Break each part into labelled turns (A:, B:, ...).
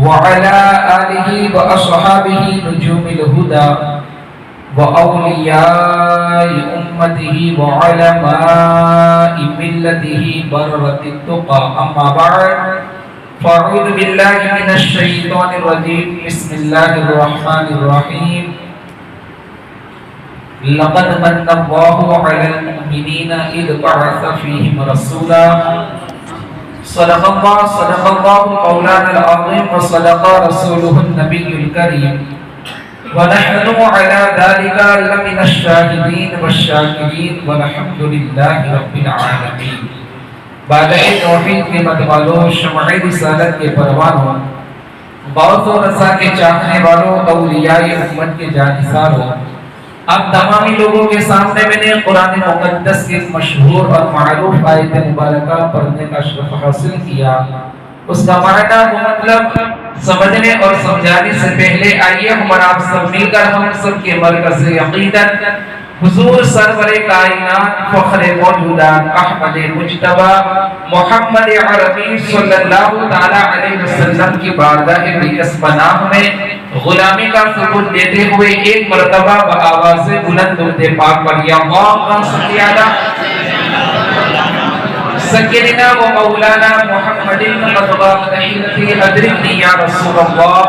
A: وعلى آله وأصحابه نجوم الهدى وأولياء أمته وعلماء ملته بررة التقى أما بعد فأعوذ بالله من الشيطان الرجيم بسم الله الرحمن الرحيم لقد من الله على المؤمنين إذ بعث فيهم رسولا صدق الله مولانا العظيم وصدق رسوله النبي الكريم ونحن على ذلك لمن الشاهدين والشاكرين والحمد لله رب العالمين. بالغ توحید کے متوالوں، شمع رسالت کے پروانوں، غوث و رضا کے چاہنے والوں، اولیاء امت کے جانثاروں، اب تمامی لوگوں کے سامنے میں نے قرآن مقدس کی مشہور اور معروف آیت مبارکہ پڑھنے کا شرف حاصل کیا. اس کا معنی و مطلب سمجھنے اور سمجھانے سے پہلے آئیے ہم اور آپ سب مل کر ہم سب کے مرکز عقیدت حضور سرور کائنات فخر موجودات احمد مجتبی محمد عربی صلی اللہ تعالی علیہ وسلم کی بارگاہ اقدس پناہ میں غلامی کا ثبوت دیتے ہوئے ایک مرتبہ بآواز بلند درود پاک پڑھیا اللہم صلی علی سیدنا و مولانا محمد مطبعی ادرکنی یا رسول اللہ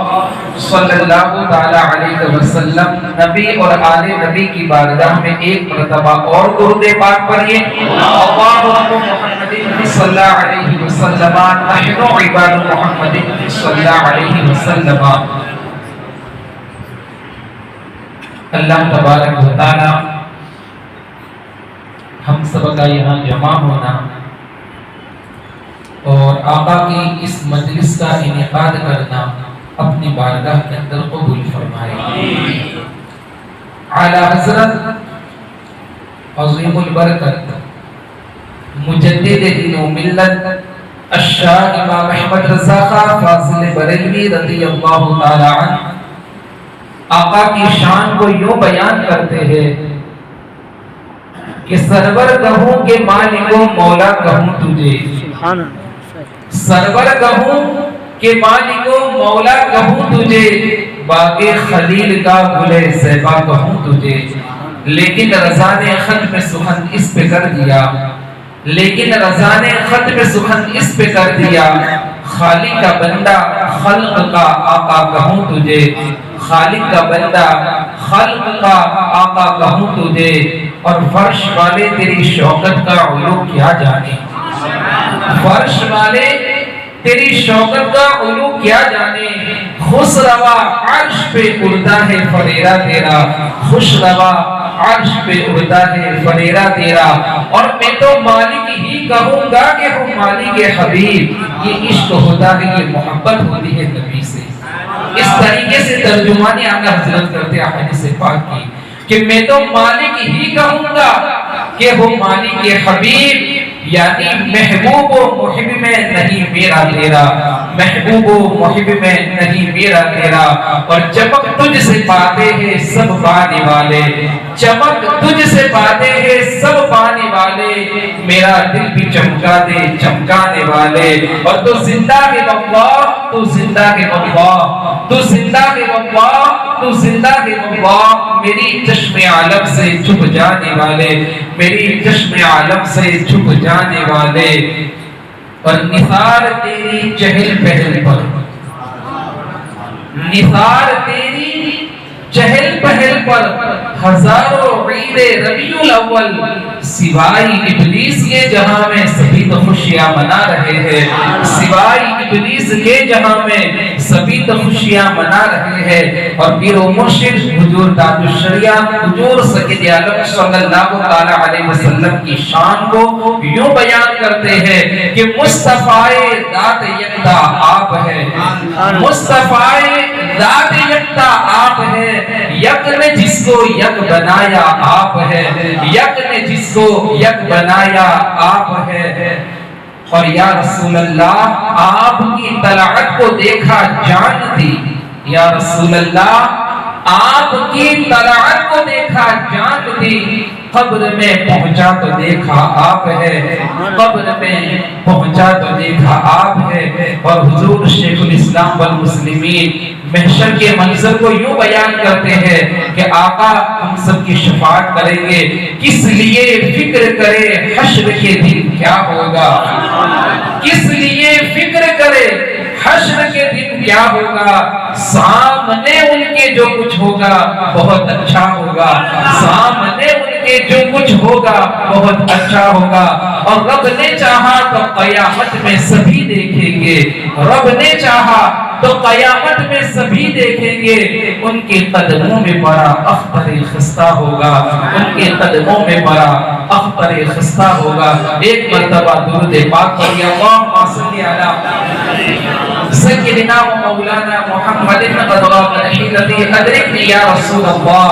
A: صلی اللہ تعالی علیہ وسلم. نبی اور آل نبی کی بارگاہ میں ایک مرتبہ اور درود پاک پڑھیے اللہم محمد صلی اللہ علیہ وسلم نحن عباد محمد صلی اللہ علیہ وسلم. اللہ تبارک و تعالی ہم سب کا یہاں جمع ہونا اور آقا کی اس مجلس کا انعقاد کرنا اپنی بارگاہ کے اندر قبول فرمائے. اعلی حضرت عظیم البرکت مجدد دین و ملت الشاہ امام احمد رضا خان فاضل بریلوی رضی اللہ تعالی عنہ آقا کی شان کو یوں بیان کرتے ہیں کہ سرور کہوں کہ مالک و مولا کہوں تجھے، سرور کہوں کہ مالک و مولا کہوں تجھے، باغ خلیل کا گلے زیبا کہوں تجھے. لیکن رضا نے ختم سخن اس پہ کر دیا، لیکن رضا نے ختم سخن اس پہ کر دیا خالق کا بندہ خلق کا آقا کہوں تجھے، خالق کا بندہ خلق کا آقا کہوں تجھے. اور فرش والے تیری شوکت کا علو کیا جانے، فرش والے تیری شوکت کا علو کیا جانے. خوش روا عرش پہ اڑتا ہے فریرہ تیرا، خوش روا عرش پہ اڑتا ہے فریرہ تیرا. اور میں تو مالک ہی کہوں گا کہ ہوں مالک حبیب. یہ عشق ہوتا ہے، یہ محبت ہوتی ہے نبی سے. اس طریقے سے ترجمانی آقا حضرت کرتے احادیث پاک کی کہ میں تو مالک ہی کہوں گا کہ وہ مالک حبیب، یعنی محبوب و محب میں نہیں میرا تیرا، محبوب و محب میں نہیں میرا تیرا. اور چمک تجھ سے پاتے ہیں سب پانے والے، چمک تجھ سے پاتے ہیں سب پانے والے، میرا دل بھی چمکا دے چمکانے والے. اور تو زندہ ہے اللہ، تو زندہ ہے اللہ، تو زندہ ہے اللہ، تو زندہ ہے اللہ. میری چشم عالم سے چھپ جانے والے، میری چشم عالم سے چھپ جانے والے. اور نثار تیری چہل پہل پر، نثار تیری چہل پہل پر ہزاروں عید ربیع الاول، سوائے ابلیس کے جہاں میں سبھی تو خوشیاں منا رہے ہیں، سوائے ابلیس کے جہاں میں سبھی تو خوشیاں منا رہے ہیں. اور پیر و مرشد حضور تاج الشریعہ حضور سید عالم صلی اللہ علیہ وسلم کی شان کو یوں بیان کرتے ہیں کہ مصطفیٰ ذات یکتا آپ ہے، مصطفیٰ ذات یکتا آپ ہے، یک نے جس کو یک بنایا آپ ہے، یک نے جس کو یک بنایا آپ ہے. اور یا رسول اللہ آپ کی طلعت کو دیکھا جان دی، یا رسول اللہ آپ کی طلعت کو دیکھا جان دی. قبر میں پہنچا تو دیکھا آپ ہے، قبر میں پہنچا تو دیکھا آپ ہے۔ اور حضور شیخ الاسلام والمسلمین محشر کے منظر کو یوں بیان کرتے ہیں کہ آقا ہم سب کی شفاعت کریں گے، کس لیے فکر کرے حشر کے دن کیا ہوگا، کس لیے فکر کرے حشر کے دن کیا ہوگا، سامنے ان کے جو کچھ ہوگا بہت اچھا ہوگا، سامنے ان کے جو کچھ ہوگا بہت اچھا ہوگا۔ اور رب نے چاہا تو قیامت میں سبھی دیکھیں گے، رب نے چاہا تو قیامت میں سبھی دیکھیں گے، ان کے قدموں میں بڑا اختر خستہ ہوگا، ان کے قدموں میں بڑا اختر خستہ ہوگا۔ ایک مرتبہ درود پاک پڑھیے، اللہم صلی علی سیدنا و مولانا محمد ادرکنی یا رسول اللہ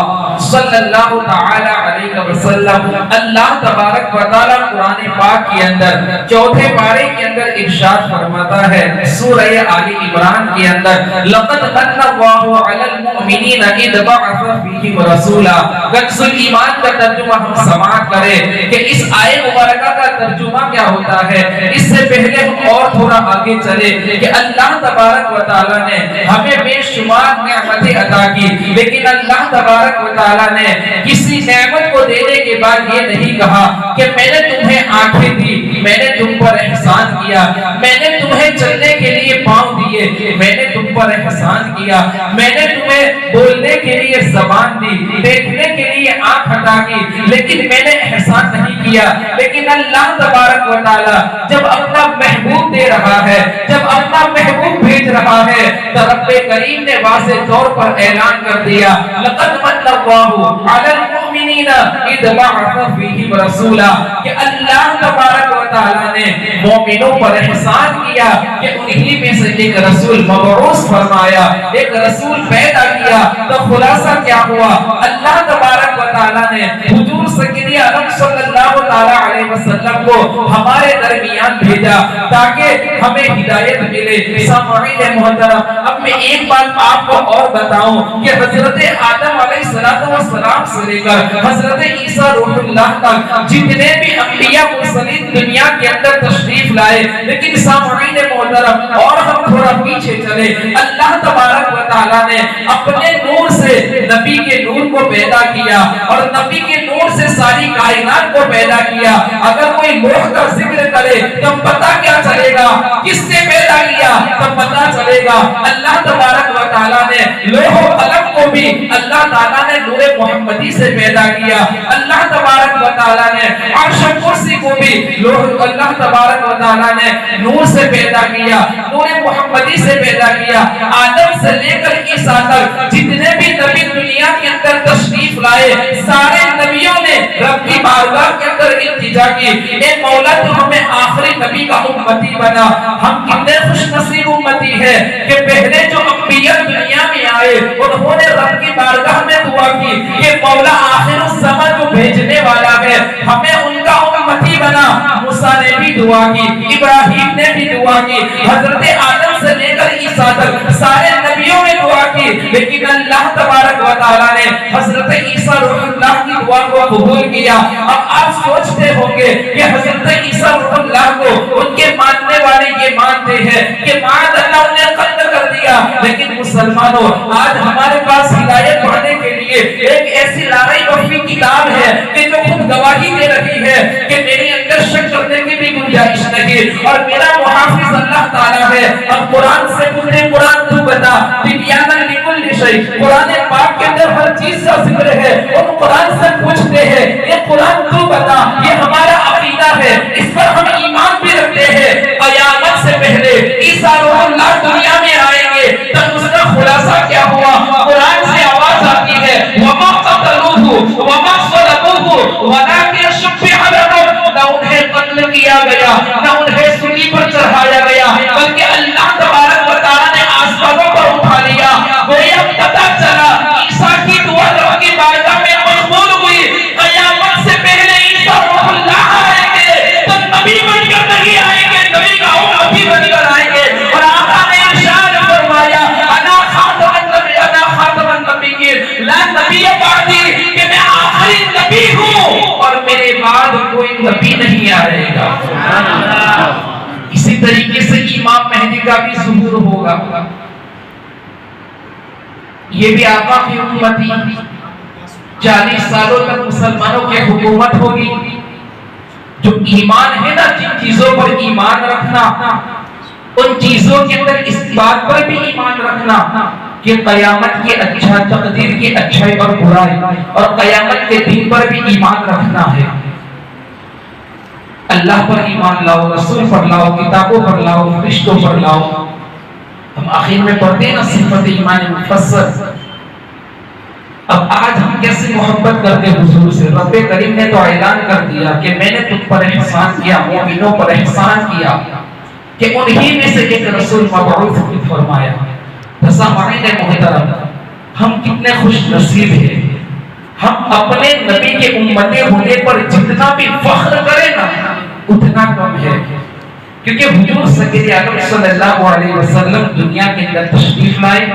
A: صلی اللہ تعالی علیہ وسلم۔ اللہ تبارک و تعالی قرآن پاک کے اندر چوتھے پارے کے اندر ارشاد فرماتا ہے سورہ آل عمران کے اندر، لقد من اللہ علی المؤمنین اذ بعث فیہم رسولا۔ کنز ایمان کا ترجمہ ہم سماعت کریں کہ اس آیت مبارکہ کا ترجمہ کیا ہوتا ہے۔ اس سے پہلے ہم اور تھوڑا آگے چلے کہ اللہ تبارک و تعالی نے ہمیں بے شمار نعمتیں عطا کی، لیکن اللہ تبارک و تعالی نے کسی نعمت کو دینے کے بعد یہ نہیں کہا کہ میں نے تمہیں آنکھیں دی، میں نے تم پر احسان کیا، میں نے تمہیں چلنے کے لیے پاؤں دیے، میں نے تم پر احسان کیا، میں نے تمہیں بولنے کے لیے زبان دی، دیکھنے کے لیے آنکھ عطا کی، لیکن میں نے احسان نہیں کیا۔ لیکن اللہ تبارک و تعالی جب اپنا محبوب دے رہا ہے، جب اپنا محبوب بھیج رہا ہے، تو رب کریم نے واضح طور پر اعلان کر دیا لقد من اللہ علی المؤمنین اذ بعث فیہم رسولا، کہ اللہ تبارک و تعالی نے مومنوں پر احسان کیا کہ انہی میں سے ایک رسول مبعوث فرمایا، ایک رسول پیدا کیا۔ تو خلاصہ کیا ہوا، اللہ تبارک و تعالی نے حضور سیدنا عالم صلی اللہ تعالی علیہ وسلم کو ہمارے درمیان بھیجا تاکہ ہمیں ہدایت ملے۔ سامعین محترم، اب میں ایک بات آپ کو اور بتاؤں کہ حضرت آدم علیہ السلام سے لے کر حضرت عیسیٰ روح اللہ تک جتنے بھی انبیاء مرسلین دنیا کے اندر تشریف لائے، لیکن سامعین محترم اور ہم تھوڑا پیچھے چلے، اللہ تبارک و تعالی نے اپنے نور سے نبی کے نور کو پیدا کیا اور نبی کے نور سے ساری کائنات کو پیدا کیا۔ اگر کوئی لوح کا ذکر کرے تو پتہ کیا چلے گا کس نے پیدا کیا، تو پتہ چلے گا اللہ تبارک و تعالی نے لوح و قلم کو بھی اللہ تعالی نے نور محمدی سے پیدا کیا۔ اللہ تبارک و تعالی نے عرش کرسی کو بھی اللہ تبارک و تعالی نے نور سے پیدا کیا، نور محمدی سے پیدا کیا۔ آدم سے لے کر عیسیٰ تک جتنے بھی نبی دنیا کے اندر تشریف لائے، سارے نبیوں نے رب کی بارگاہ کے اندر التجا کی، اے مولا تو ہمیں آخری نبی کا امتی بنا۔ ہم کتنے خوش نصیب امتی ہے کہ پہلے جو انبیاء دنیا میں آئے انہوں نے رب کی بارگاہ میں دعا کی کہ مولا آخر الزمان جو بھیجنے والا ہے ہمیں ان کا امتی بنا۔ موسیٰ نے بھی دعا کی، ابراہیم نے بھی دعا کی، حضرت آدم سے لے کر عیسیٰ تک سارے نبیوں نے دعا کی، لیکن اللہ تبارک و تعالی نے حضرت عیسیٰ روح اللہ کی دعا کو قبول کیا۔ اب آپ سوچتے ہوں گے کہ حضرت عیسیٰ روح اللہ کو ان کے ماننے والے یہ مانتے ہیں کہ معاذ اللہ انہیں قتل کر دیا، لیکن مسلمانوں آج ہمارے پاس ہدایت پڑھنے کے لیے ایک ایسی لارئی وفی کتاب ہے کہ جو خود گواہی دے رہی ہے کہ میرے اندر شک کرنے کی بھی گنجائش نہیں اور میرا محافظ اللہ تعالیٰ ہے۔ اب قرآن سے پوچھیں قرآن تو بتا تبیانا لکل شیء، قرآن پاک کے اندر ہر چیز کا ذکر ہے، ان قرآن سے پوچھتے ہیں یہ قرآن تو بتا، یہ ہمارا عقیدہ ہے، اس پر ہم ایمان بھی رکھتے ہیں۔ قیامت سے پہلے عیسیٰ روح اللہ دنیا میں آئیں گے تب اس کا خلاصہ کیا ہوا، قرآن سے آواز آتی ہے وَمَا قَتَلُوهُ وَمَا صَلَبُوهُ وَلَٰكِنْ شُبِّهَ لَهُمْ، نہ انہیں قتل کیا گیا نہ انہیں سولی پر چڑھایا گیا، بلکہ اللہ تبارک و تعالی نے آسمانوں پر اٹھا لیا۔ گویا پتہ چلا عیسیٰ کی دعا رب کی بارگاہ میں مقبول ہوئی۔ قیامت سے پہلے عیسیٰ روح اللہ آئیں گے تو نبی بن کر نہیں آئیں گے، نبی کا امتی بن کر آئیں گے۔ اور آقا نے ارشاد فرمایا انا خاتم النبیین لا نبی بعدی، کہ میں آخری نبی ہوں نبی نہیں آئے گا۔ اسی طریقے سے امام مہدی کا بھی ظہور ہوگا، یہ بھی آقا کی امتی، 40 سالوں تک مسلمانوں کی حکومت ہوگی۔ جو ایمان ہے نا، جن چیزوں پر ایمان رکھنا، ان چیزوں کے اندر اس بات پر بھی ایمان رکھنا کہ قیامت کی اچھا تقدیر کی اچھائی اور برائی، اور قیامت کے دن پر بھی ایمان رکھنا ہے۔ اللہ پر ایمان لاؤ، رسول پر لاؤ، کتابوں پر لاؤ، فرشتوں پر لاؤ۔ ہم آخر میں پڑھتے ہیں نا صفت ایمان مفصل۔ اب آج ہم کیسے محبت کرتے حضور سے؟ رب کریم نے تو اعلان کر دیا کہ میں نے تم پر احسان کیا، مومنوں پر احسان کیا، کہ انہی میں سے ایک رسول مبعوث فرمایا۔ سامعین محترم، ہم کتنے خوش نصیب ہیں، ہم اپنے نبی کے امتی ہونے پر جتنا بھی فخر کریں نا اتنا کم ہے، کیونکہ حضور سید عالم صلی اللہ علیہ وسلم دنیا کے اندر تشریف لائے۔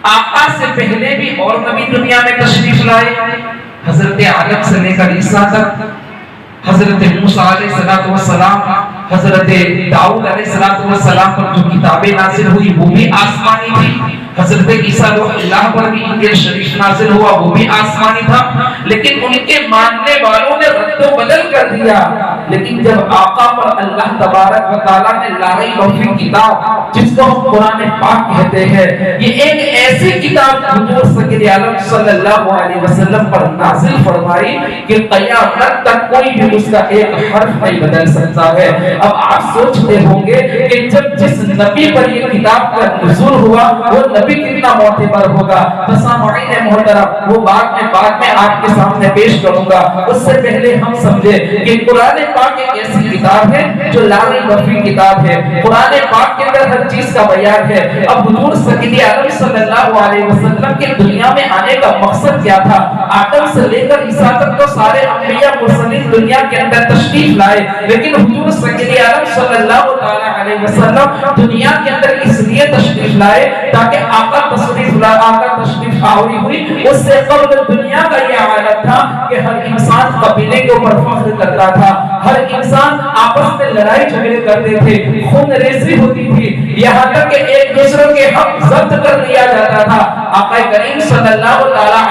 A: آقا سے پہلے بھی اور نبی دنیا میں تشریف لائے، حضرت آدم سے لے کر عیسیٰ تک، حضرت موسیٰ علیہ السلام، حضرت داؤد علیہ السلام پر جو کتابیں نازل ہوئی وہ بھی آسمانی تھی، حضرت عیسیٰ روح اللہ پر بھی انجیل شریف نازل ہوا وہ بھی آسمانی تھا، لیکن ان کے ماننے والوں نے رد و بدل کر دیا۔ لیکن جب آقا پر اللہ تبارک و تعالیٰ نے لا ریب فیہ کتاب، جس کو ہم قرآن پاک کہتے ہیں، یہ ایک ایسی کتاب حضور سید عالم صلی اللہ علیہ وسلم پر نازل فرمائی کہ قیامت تک کوئی بھی اس کا ایک حرف نہیں بدل سکتا ہے۔ اب آپ سوچتے ہوں گے کہ جب جس نبی پر یہ کتاب کا نزول ہوا وہ نبی کتنا معتبر ہوگا۔ سامعین محترم، وہ بعد میں آپ کے سامنے پیش کروں گا، اس سے پہلے ہم سمجھے کہ قرآن پاک ایک ایسی کتاب ہے جو لا ریب فیہ کتاب ہے۔ قرآن پاک کے اندر ہر چیز کا بیان ہے۔ اب حضور سید عالم صلی اللہ علیہ وسلم کے دنیا میں آنے کا مقصد کیا تھا؟ آدم سے لے کر عیسیٰ تک تو سارے انبیاء مرسلین دنیا کے اندر تشریف لائے، لیکن حضور سید عالم صلی اللہ علیہ وسلم دنیا کے اندر اس لیے تشریف لائے تاکہ آقا تشریف آوری ہوئی۔ اس سے قبل دنیا کا یہ حالت تھا کہ ہر انسان قبیلے کے اوپر فخر کرتا تھا، ہر انسان آپس میں لڑائی جھگڑے کرتے تھے، خون ریزی ہوتی تھی، یہاں تک کہ ایک دوسرے کے حق ضبط کر لیا جاتا تھا۔ آقا کریم صلی اللہ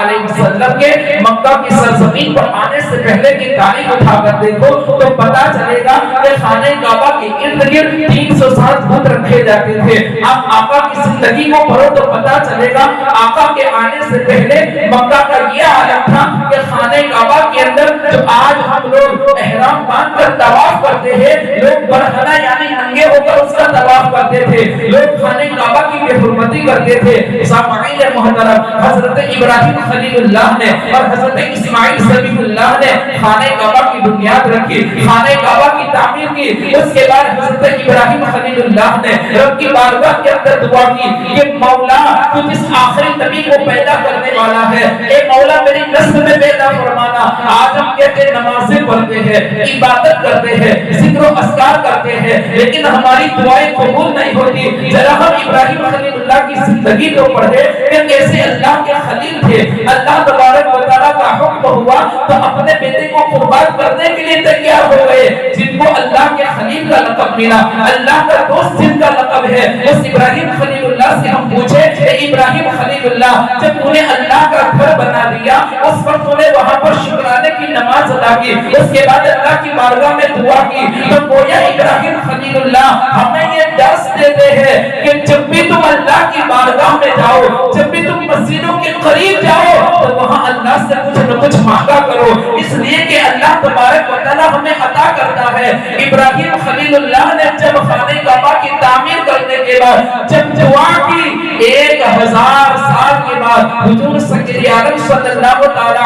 A: علیہ وسلم کے مکہ کی سرزمین پر آنے سے پہلے کی تاریخ اٹھا کر دیکھو تو پتا چلے گا کہ خانہ کعبہ کے ارد گرد 360 بت رکھے جاتے تھے۔ اب آقا کی زندگی کو پڑھو تو پتا چلے گا آقا کے آنے سے پہلے مکہ کا یہ عالم تھا کہ خانہ کعبہ کے اندر جو آج ہم لوگ احرام باندھ کر طواف کرتے ہیں، لوگ برہنہ یعنی ننگے ہو کر اس کا طواف کرتے تھے، لوگ خانہ کعبہ کی بے حرمتی کرتے تھے۔ سامعین محترم، حضرت ابراہیم خلیل اللہ نے اور حضرت اسماعیل ذبیح اللہ نے خانہ کعبہ کی بنیاد رکھی، خانہ کعبہ کی تعمیر کی۔ اس کے بعد حضرت ابراہیم خلیل اللہ نے رب کی بارگاہ کے اندر دعا کی کہ مولا تو جس آخری نبی کو پیدا کرنے والا ہے، اے مولا میری نسل میں پیدا فرمانا۔ آج ہم کہتے ہیں نمازیں پڑھتے ہیں، عبادت کرتے ہیں، ذکر و اذکار کرتے ہیں، لیکن ہماری دعائیں قبول نہیں ہوتی۔ ذرا ہم ابراہیم خلیل اللہ کی زندگی کو پڑھے کہ کیسے اللہ کے خلیل تھے، اللہ تبارک و تعالیٰ کا حکم ہوا تو اپنے بیٹے کو قربان کرنے کے لیے تیار ہو گئے۔ جن کو اللہ کے خلیل کا لقب ملا، اللہ کا دوست جن کا لقب ہے، اس ابراہیم خلیل اللہ سے ہم پوچھے کہ ابراہیم خلیل اللہ جب تو نے اللہ کا گھر بنا دیا، اس پر تو نے وہاں پر شکرانے کی نماز ادا کی، اس کے بعد اللہ کی بارگاہ میں دعا کی، تو گویا ابراہیم خلیل اللہ ہمیں یہ درس دیتے ہیں کہ جب بھی تم اللہ کی بارگاہ میں جاؤ، جب بھی تم مسجدوں کے قریب جاؤ تو وہاں اللہ سے کچھ نہ کچھ مانگا کرو، اس لیے کہ اللہ تبارک و تعالیٰ ہمیں عطا کرتا ہے۔ ابراہیم خلیل اللہ نے جب خانہ کعبہ کی تعمیر کرنے کے بعد جب دعا کی، 1000 سال کے بعد حضور سید عالم صلی اللہ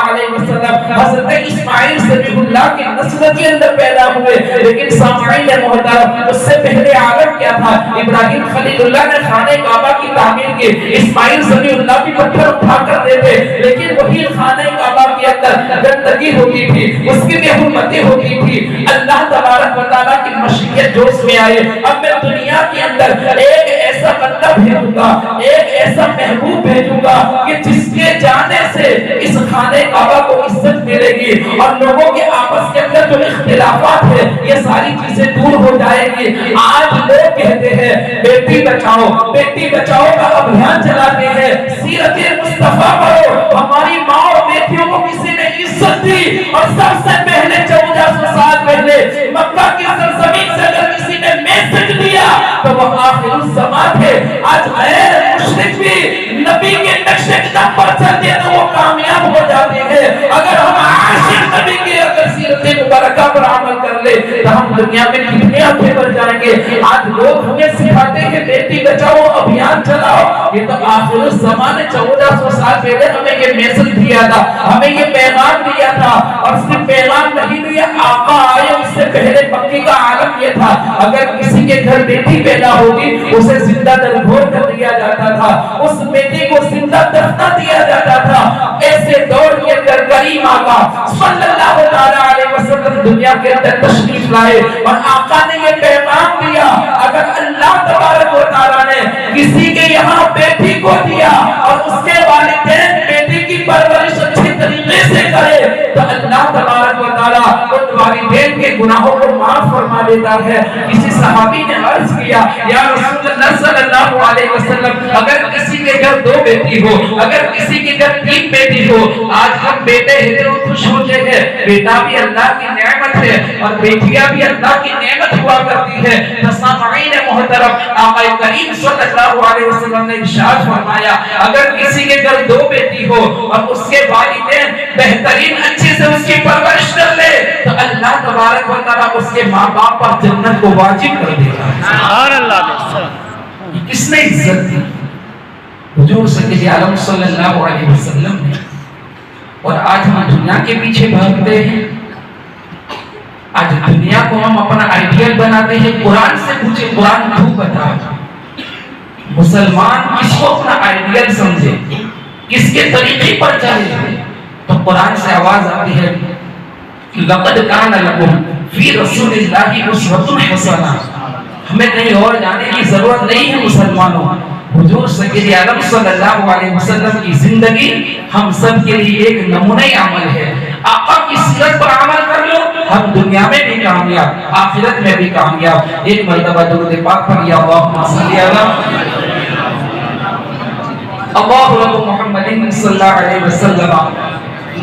A: علیہ وسلم حضرت اسماعیل ذبیح اللہ کی نسل کے اندر پیدا ہوئے۔ لیکن سامعین محترم، اس سے پہلے عالم کیا تھا؟ ابراہیم خلیل اللہ نے خانہ کعبہ کی تعمیر کی، اسماعیل ذبیح اللہ بھی پتھر اٹھا کر دیتے، لیکن وہی خانہ کعبہ کے اندر گندگی ہوتی تھی، اس کی بے حرمتی ہوتی تھی۔ اللہ تبارک و تعالیٰ کی مشیت جوش میں آئے، اب میں دنیا کے اندر ایک ایسا بندہ بھیجوں گا، ایک ایسا محبوب بھیجوں گا کہ جس کے جانے سے سے اس خانے کعبہ کو عزت ملے گی اور لوگوں کے آپس کے اندر جو اختلافات ہے یہ ساری چیزیں دور ہو جائے گی۔ آج لوگ کہتے ہیں بیٹی بچاؤ کا ابھیان چلاتے ہیں، سیرت مصطفیٰ پڑھو۔ ہماری ماں اور بیٹیوں کو کسی نے عزت دی اور سب سے پہلے 1400 سال پہلے مکہ کی سرزمین سے اگر کسی نے میسج دیا تو وہ آخر الزمان تھے۔ آج غیر مشرک بھی نبی کے نقش قدم پر چلتے تو وہ کامیاب ہو جاتے ہیں۔ اگر ہم عاشق نبی کی اگر سیرت مبارکہ پر عمل کر لے تو ہم دنیا میں کتنے آگے بڑھ جائیں گے۔ آج لوگ ہمیں سکھاتے ہیں بیٹی بچاؤ ابھیان چلاؤ، یہ تو آخر الزمان 1400 سال پہلے ہمیں یہ میسج دیا تھا، ہمیں یہ پیغام دیا تھا۔ اور صرف پیغام نہیں دیا، آقا آئے اس سے پہلے مکی کا عالم یہ تھا اگر کسی کے گھر بیٹی پیدا ہوگی اسے زندہ درگور کر دیا جاتا تھا، اس بیٹی کو زندہ دفنا دیا جاتا تھا۔ ایسے دور کے اندر کریم آقا صلی اللہ علیہ وسلم دنیا کے اندر تشریف لائے اور آقا نے یہ پیغام دیا اگر اللہ تبارک و تعالیٰ نے کسی کے یہاں بیٹی کو دیا اور اس کے والدین بیٹی کی پرورش اچھی طریقے سے کرے تو اللہ تبارک و تعالیٰ ان والدین کے گناہوں کو معاف فرما دیتا ہے۔ کسی صحابی نے عرض کیا یا رسول اللہ صلی اللہ علیہ وسلم اگر کسی کے گھر 2 بیٹی ہو، اگر کسی کے گھر 3 بیٹی ہو، آج ہم بیٹے ہیں تو خوش ہوتے ہیں، بیٹا بھی اللہ کی نعمت ہے اور بیٹیاں بھی اللہ کی نعمت ہوا کرتی ہے۔ سامعین محترم، آقا کریم صلی اللہ علیہ وسلم نے ارشاد فرمایا اگر کسی کے گھر 2 بیٹی ہو اور اس کے والدین بہترین اچھے سے اس کی پرورش کر لے تو اللہ تبارک و تعالیٰ اس کے ماں باپ پر جنت کو واجب کر دے گا۔ سبحان اللہ۔ کس نے عزت دی؟ حضور سید عالم صلی اللہ علیہ وسلم نے۔ اور آج ہم دنیا کے پیچھے بھاگتے ہیں، آج دنیا کو ہم اپنا آئیڈیل بناتے ہیں۔ قرآن سے پوچھے، قرآن تو بتا مسلمان کس کو اپنا آئیڈیل سمجھے، کس کے طریقے پر چلے؟ تو قرآن سے آواز آتی ہے لقد کان لکم فی رسول اللہ اسوۃ حسنہ۔ ہمیں کہیں اور جانے کی ضرورت نہیں ہے مسلمانوں، حضور سید عالم صلی اللہ علیہ وسلم کی زندگی ہم سب کے لیے ایک نمونہ عمل ہے۔ آقا کی سیرت پر عمل کر لو، ہم دنیا میں بھی کامیاب، آخرت میں بھی کامیاب۔ ایک مرتبہ درود پاک پڑھیے، اللہم صلی اللہ رب محمد صلی اللہ علیہ وسلم،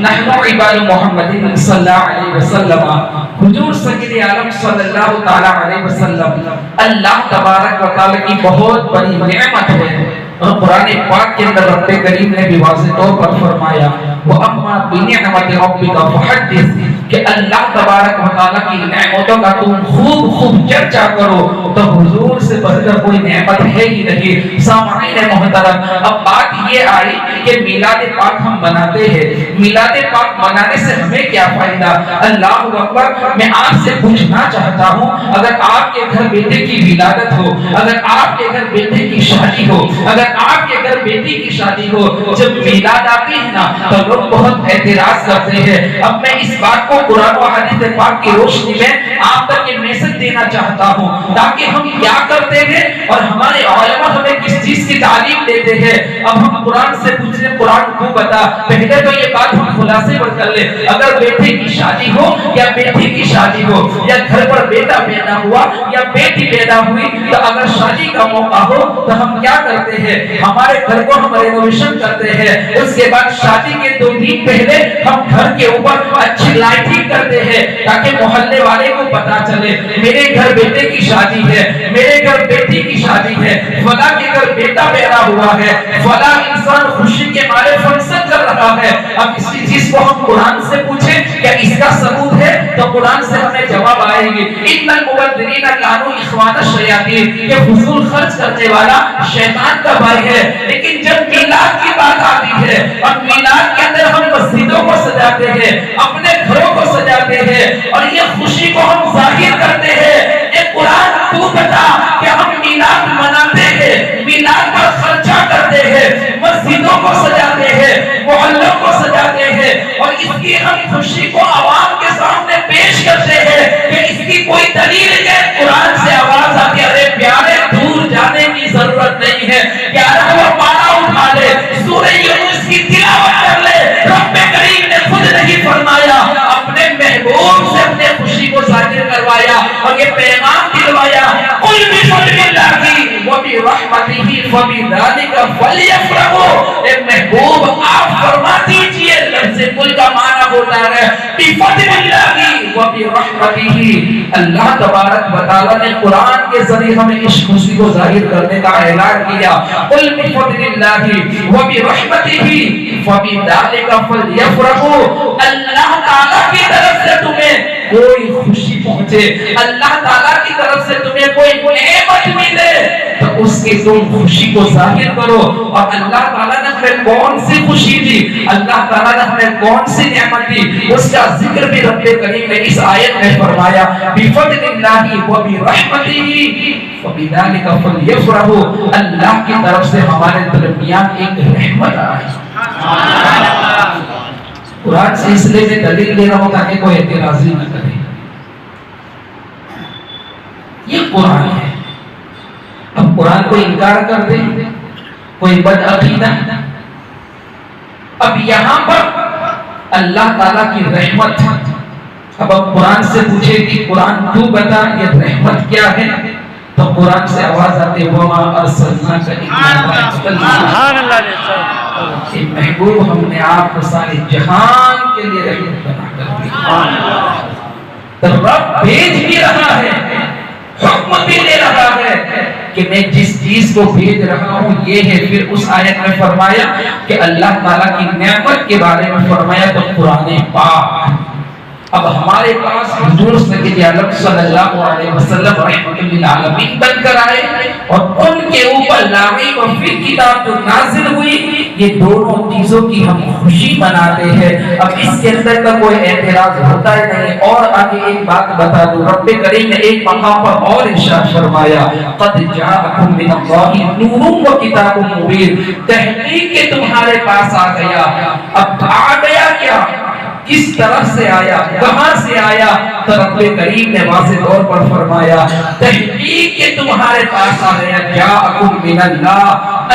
A: نحن عباد محمد صلی اللہ علیہ وسلم۔ حضور سید عالم صلی اللہ تعالی علیہ وسلم اللہ تبارک و تعالی کی بہت بڑی نعمت ہے۔ اور قرآن پاک کے اندر رب کریم نے بھی واضح طور پر فرمایا وَأَمَّا بِنِعْمَةِ رَبِّكَ فَحَدِّثْ، کہ اللہ تبارک و تعالیٰ کی نعمتوں کا تم خوب چرچا کرو، تو حضور سے بڑھ کر کوئی نعمت ہے ہی نہیں۔ سامعین محترم، اب بات یہ آئی کہ میلاد پاک ہم مناتے ہیں، میلاد پاک منانے سے ہمیں کیا فائدہ؟ اللہ اکبر، میں آپ سے پوچھنا چاہتا ہوں اگر آپ کے گھر بیٹے کی ولادت ہو، اگر آپ کے گھر بیٹے کی شادی ہو، اگر آپ کے گھر بیٹی کی شادی ہو، جب میلاد آتی ہے نا تو لوگ بہت اعتراض کرتے ہیں۔ اب میں اس بات کو قرآن و حدیث پاک کی روشنی میں آپ تک یہ میسج دینا چاہتا ہوں تاکہ ہم کیا کرتے ہیں اور ہمارے علماء ہمیں کس چیز کی تعلیم دیتے ہیں۔ اب ہم قرآن سے پوچھ رہے، قرآن کو بتا، پہلے تو یہ بات ہم خلاصے پر کر لیں، اگر بیٹے کی شادی ہو یا بیٹی کی شادی ہو یا گھر پر بیٹا پیدا ہوا یا بیٹی پیدا ہوئی تو اگر شادی کا موقع ہو تو ہم کیا کرتے ہیں؟ ہمارے گھر کو ہم رینوویشن کرتے ہیں، اس کے بعد شادی کے 2 دن پہلے ہم گھر کے اوپر اچھی لائٹنگ کرتے ہیں تاکہ محلے والے کو پتا چلے میرے گھر بیٹے کی شادی ہے، میرے گھر بیٹی کی شادی ہے، فلاں کے گھر بیٹا پیدا ہوا ہے، فلاں انسان خوشی کے مارے فنکشن کر رہا ہے۔ اب اسی چیز کو ہم قرآن سے پوچھیں کیا اس کا ثبوت ہے؟ تو قرآن سے ہمیں جواب آئے گی ان المبذرین کانوا اخوان الشیاطین، کہ فضول خرچ کرنے والا شیطان کا بھائی ہے۔ لیکن جب میلاد کی بات آتی ہے اور میلاد کے اندر ہم مسجدوں کو سجاتے ہیں، اپنے گھروں کو سجاتے ہیں اور یہ خوشی کو ہم ظاہر کرتے ہیں، اے قرآن تو بتا کہ ہم میلاد مناتے ہیں، میلاد پر خرچہ کرتے ہیں، مسجدوں کو سجاتے ہیں، محلوں کو سجاتے ہیں اور اس کی ہم خوشی کو عوام کے سامنے پیش کرتے ہیں کہ اس کی کوئی دلیل ہے؟ قرآن سے آواز آتی ہے ارے پیارے دور جانے کی ضرورت نہیں ہے، 11واں پارہ اٹھا لے، سورہ یونس کی تلاوت کر لے، یہ پیغام دلوایا قل بفضل اللہ وبرحمتہ فبذلک فلیفرحوا۔ اے محبوب آپ فرما دیجئے، لفظ قل کا معنی ہوتا ہے بفضل اللہ وبرحمتہ۔ اللہ تبارک و تعالی نے قرآن کے ذریعے ہمیں اس خوشی کو ظاہر کرنے کا اعلان کیا، قل بفضل اللہ وبرحمتہ فبذلک فلیفرحوا۔ اللہ تعالیٰ کی طرف سے تمہیں کوئی خوشی پہنچے، اللہ تعالیٰ کی طرف سے تمہیں کوئی نعمت ملے تو اس کی تم خوشی کو ظاہر کرو۔ اور اللہ تعالیٰ نے ہمیں کون سی خوشی دی، اللہ تعالیٰ نے ہمیں کون سی نعمت دی، اس کا ذکر بھی رب کریم نے اس آیت میں فرمایا بفضل اللہ وبرحمتہ فبذلک فلیفرحوا۔ اللہ کی طرف سے ہمارے درمیان ایک رحمت آئی۔ قرآن سے اس لیے میں دلیل دے رہا ہوں تاکہ کوئی اعتراض نہ کرے، یہ قرآن ہے۔ اب قرآن کو انکار کر دے کوئی بد عقیدہ، اب یہاں پر اللہ تعالیٰ کی رحمت، اب قرآن سے پوچھے کہ قرآن تو بتا یہ رحمت کیا ہے، تو قرآن سے آواز آتے وما ارسلناک الا سبحان اللہ، محبوب ہم نے آپ کو سارے جہان کے لیے رحمت بنا کر دیا۔ تو رب بھیج بھی رہا ہے، حکم بھی دے رہا ہے کہ میں جس چیز کو بھیج رہا ہوں یہ ہے۔ پھر اس آیت میں فرمایا کہ اللہ تعالیٰ کی نعمت کے بارے میں فرمایا تو قرآن پاک اب ہمارے پاس حضور صلی اللہ علیہ وسلم رحمت للعالمین بن کر آئے، اور ان کے اوپر لا ریب فی کتاب جو نازل ہوئی، یہ دونوں چیزوں کی ہم خوشی مناتے ہیں۔ اب اس کے اندر کا کوئی اعتراض ہوتا ہے نہیں۔ اور آگے ایک بات بتا دوں، رب کریم نے ایک مقام پر اور ارشاد فرمایا قد جاءکم من اللہ نور و کتاب مبین، تحقیق کہ تمہارے پاس آ گیا۔ اب آ گیا کیا، کس طرف سے آیا، کہاں سے آیا، تو رب کریم نے واضح طور پر فرمایا تحقیق کہ تمہارے پاس آ گیا جاءکم من اللہ،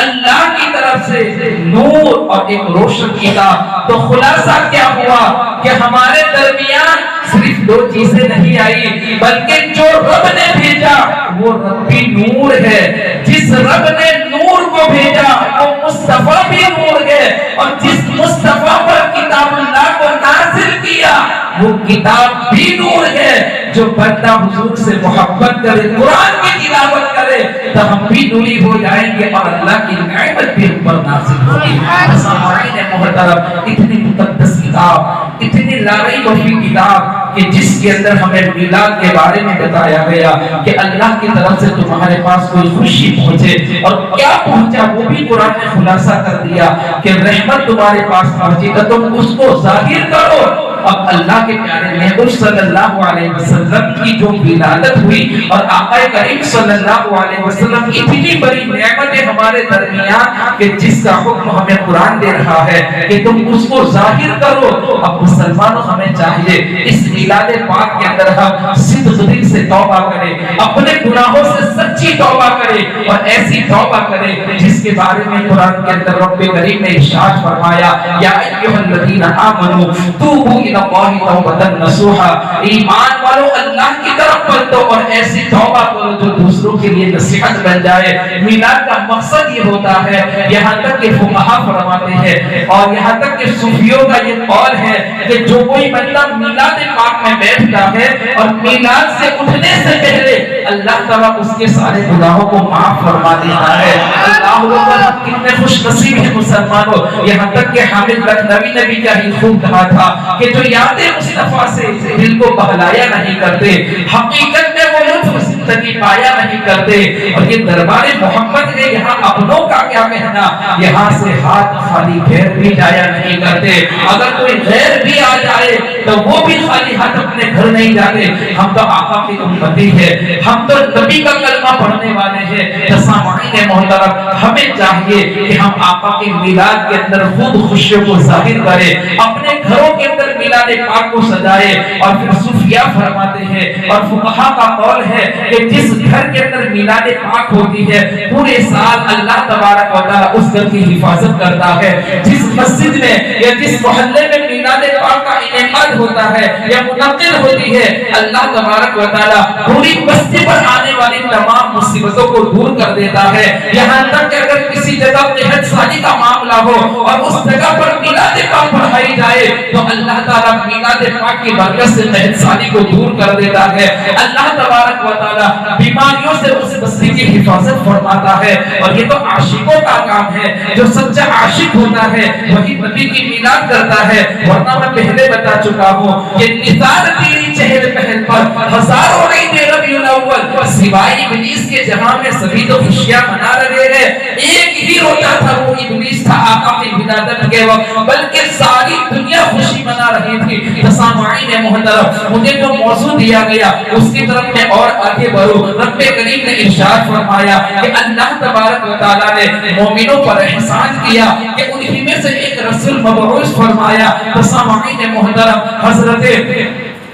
A: اللہ کی طرف سے نور اور ایک روشن کتاب۔ تو خلاصہ کیا ہوا کہ ہمارے درمیان صرف دو چیزیں نہیں آئی، بلکہ جو رب نے بھیجا وہ رب بھی نور ہے۔ جس رب نے نور کو بھیجا وہ مصطفیٰ بھی نور ہے، اور جس مصطفیٰ پر کتاب اللہ کو نازل کیا وہ کتاب بھی نور ہے۔ جو بندہ حضور سے محبت کرے، قرآن کی تلاوت کرے تو ہم بھی نوری ہو جائیں گے، اور اللہ کی نعمت بھی ہم پر نازل ہوگی۔ سامعین محترم، اتنی مقدس کتاب، اتنی لا ریب فی کتاب کہ جس کے اندر ہمیں میلاد کے بارے میں بتایا گیا کہ اللہ کی طرف سے تمہارے پاس کوئی خوشی پہنچے، اور کیا پہنچا وہ بھی قرآن نے خلاصہ کر دیا کہ رحمت تمہارے پاس پہنچی تو تم اس کو ظاہر کرو۔ اب اللہ کے پیارے محبوب صلی اللہ علیہ وسلم کی جو ولادت ہوئی، اور آقا کریم صلی اللہ علیہ وسلم اتنی بڑی نعمت ہے ہمارے درمیان کہ جس کا حکم ہمیں قرآن دے رہا ہے کہ تم اس کو ظاہر کرو۔ اب مسلمانوں ہمیں چاہیے اس میلاد پاک کے اندر ہم صدق دل سے توبہ کریں، اپنے گناہوں سے سچی توبہ کریں، اور ایسی توبہ کریں جس کے بارے میں قرآن کے اندر رب کریم نے ارشاد فرمایا یا ایھا الذین آمنوا توبوا الی اللہ توبۃ نصوحا، ایمان والو اللہ کی طرف پلٹو اور ایسی توبہ کرو جو دوسروں کے لیے نصیحت بن جائے۔ میلاد کا مقصد یہ ہوتا ہے، یہاں تک کہ فقہا فرماتے ہیں اور یہاں تک کہ صوفیوں کا یہ قول ہے کہ جو کوئی بندہ میلاد پاک میں بیٹھتا ہے اور میلاد سے اٹھنے سے پہلے اللہ تعالیٰ اس کے سارے گناہوں کو معاف فرما دیتا ہے۔ اللہ اکبر، کتنے خوش نصیب ہیں مسلمانوں۔ یہاں تک کہ حامد لکھنوی نے بھی کیا ہی خوب کہا تھا کہ جو یادیں مصطفیٰ سے دل کو بہلایا نہیں کرتے، حقیقت میں وہ لطف زندگی پایا نہیں کرتے۔ اور یہ دربار محمد نے یہاں اپنوں کا کیا کہنا، یہاں سے ہاتھ خالی پھیر بھی جایا نہیں کرتے۔ اگر کوئی غیر بھی آ جائے تو وہ بھی خالی ہاتھ اپنے گھر نہیں جاتے۔ ہم تو آقا کی امتی ہے، ہم تو نبی کا کلمہ پڑھنے والے ہیں۔ سامعین محترم، ہمیں چاہیے کہ ہم آقا کے میلاد کے اندر خود خوشیوں کو ظاہر کریں، اپنے گھروں کے اندر میلاد پاک کو سجائے۔ اور پھر صوفیاء فرماتے ہیں اور فقہا کا قول ہے کہ جس گھر کے اندر میلاد پاک ہوتی ہے پورے سال اللہ تبارک و تعالیٰ اس گھر کی حفاظت کرتا ہے۔ جس مسجد میں یا جس محلے میں میلاد پاک کا انعقاد میلاد ہوتا ہے یا منعقد ہوتی ہے، اللہ تبارک و تعالی پوری بستی پر آنے والی تمام مصیبتوں کو دور کر دیتا ہے۔ یہاں تک کہ اگر کسی جگہ قحط سالی کا معاملہ ہو اور اس جگہ پر میلاد پاک پڑھائی جائے تو اللہ تعالیٰ میلاد پاک کی برکت سے قحط سالی کو دور کر دیتا ہے۔ اللہ تبارک و تعالیٰ بیماریوں سے اس بستی کی حفاظت فرماتا ہے، اور یہ تو عاشقوں کا کام ہے۔ جو سچا عاشق ہوتا ہے وہی نبی کی میلاد کرتا ہے، ورنہ میں پہلے بتا چکا ہوں کہ نثار تیری چہل پہل پر ہزاروں عید ربیع الاول سوائے ابلیس کے جہاں میں سبھی تو خوشیاں منا رہے ہیں، ایک ہی روتا تھا، وہ ابلیس تھا آقا کی ولادت کے وقت، بلکہ ساری دنیا خوشی منا رہی تھی۔ سامعین محترم، مجھے جو موضوع دیا گیا اس کی طرف میں اور آگے بڑھوں۔ رب کریم نے ارشاد فرمایا کہ اللہ تبارک و تعالیٰ نے مومنوں پر احسان کیا کہ انہی میں سے ایک رسول مبعوث فرمایا۔ سامعین محترم، حضرت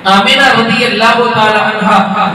A: آمینہ رضی اللہ تعالی عنہ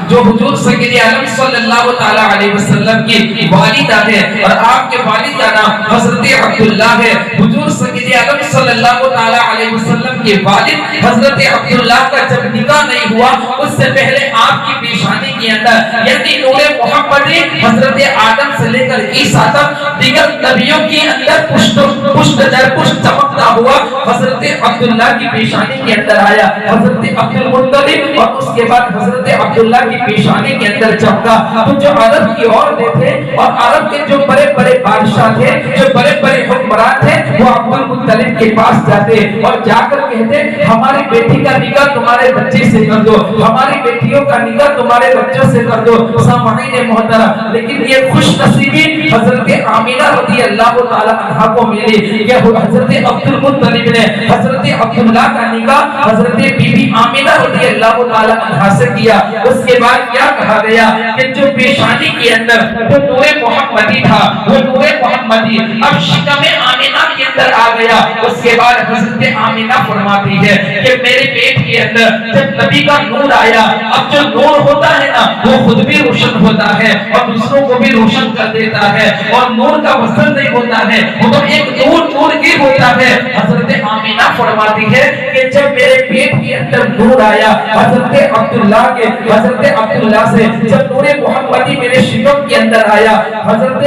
A: جو حضور سید عالم صلی اللہ تعالی علیہ وسلم کی والدہ ہے، اور آپ کے والد کا نام حضرت عبداللہ ہے۔ حضور سید عالم صلی اللہ تعالی علیہ وسلم کے والد حضرت عبداللہ کا جب نکاح نہیں ہوا اس سے پہلے آپ کی پیشانی کے اندر یعنی نور محمدی حضرت آدم سے لے کر عیسیٰ تک دیگر نبیوں کے اندر پشت در پشت چمکتا ہوا حضرت عبداللہ کی پیشانی کے اندر آیا۔ حضرت عبدالمطلب اور اس کے بعد حضرت عبداللہ کی پیشانی کے اندر چمکا۔ تو جو عرب کی عورتیں تھے اور عرب کے جو بڑے بڑے بادشاہ تھے، جو بڑے بڑے حکمران تھے، وہ عبدالمطلب کے پاس جاتے اور جا کر کہتے ہماری بیٹی کا نکاح تمہارے بچے سے کر دو، ہماری بیٹیوں کا نکاح تمہارے بچوں سے کر دو۔ سامعین محترم، لیکن یہ خوش نصیبی حضرت آمینہ رضی اللہ تعالی عنہا کو ملی کہ حضرت عبدالمطلب نے حضرت عبداللہ کا نکاح حضرت بی بی آمینہ رضی اللہ تعالی عنہا سے کیا۔ اس کے بعد کیا کہا گیا کہ جو پیشانی کے اندر جو نور محمدی تھا وہ نور محمدی اب شکم آمینہ کے اندر آ گیا۔ اس کے بعد حضرت آمینہ فرماتی ہے کہ میرے پیٹ کے اندر جب نبی کا نور آیا، اب جو نور ہوتا ہے نا وہ خود بھی روشن ہوتا ہے اور دوسروں کو بھی روشن کر دیتا ہے، اور نور کا وصل نہیں ہوتا ہے، وہ تو ایک نور کی ہوتا ہے۔ حضرت آمینہ فرماتی ہے کہ جب میرے پیٹ کے اندر نور آیا حضرت عبداللہ سے جب نور محمدی میرے شکم کے اندر آیا، حضرت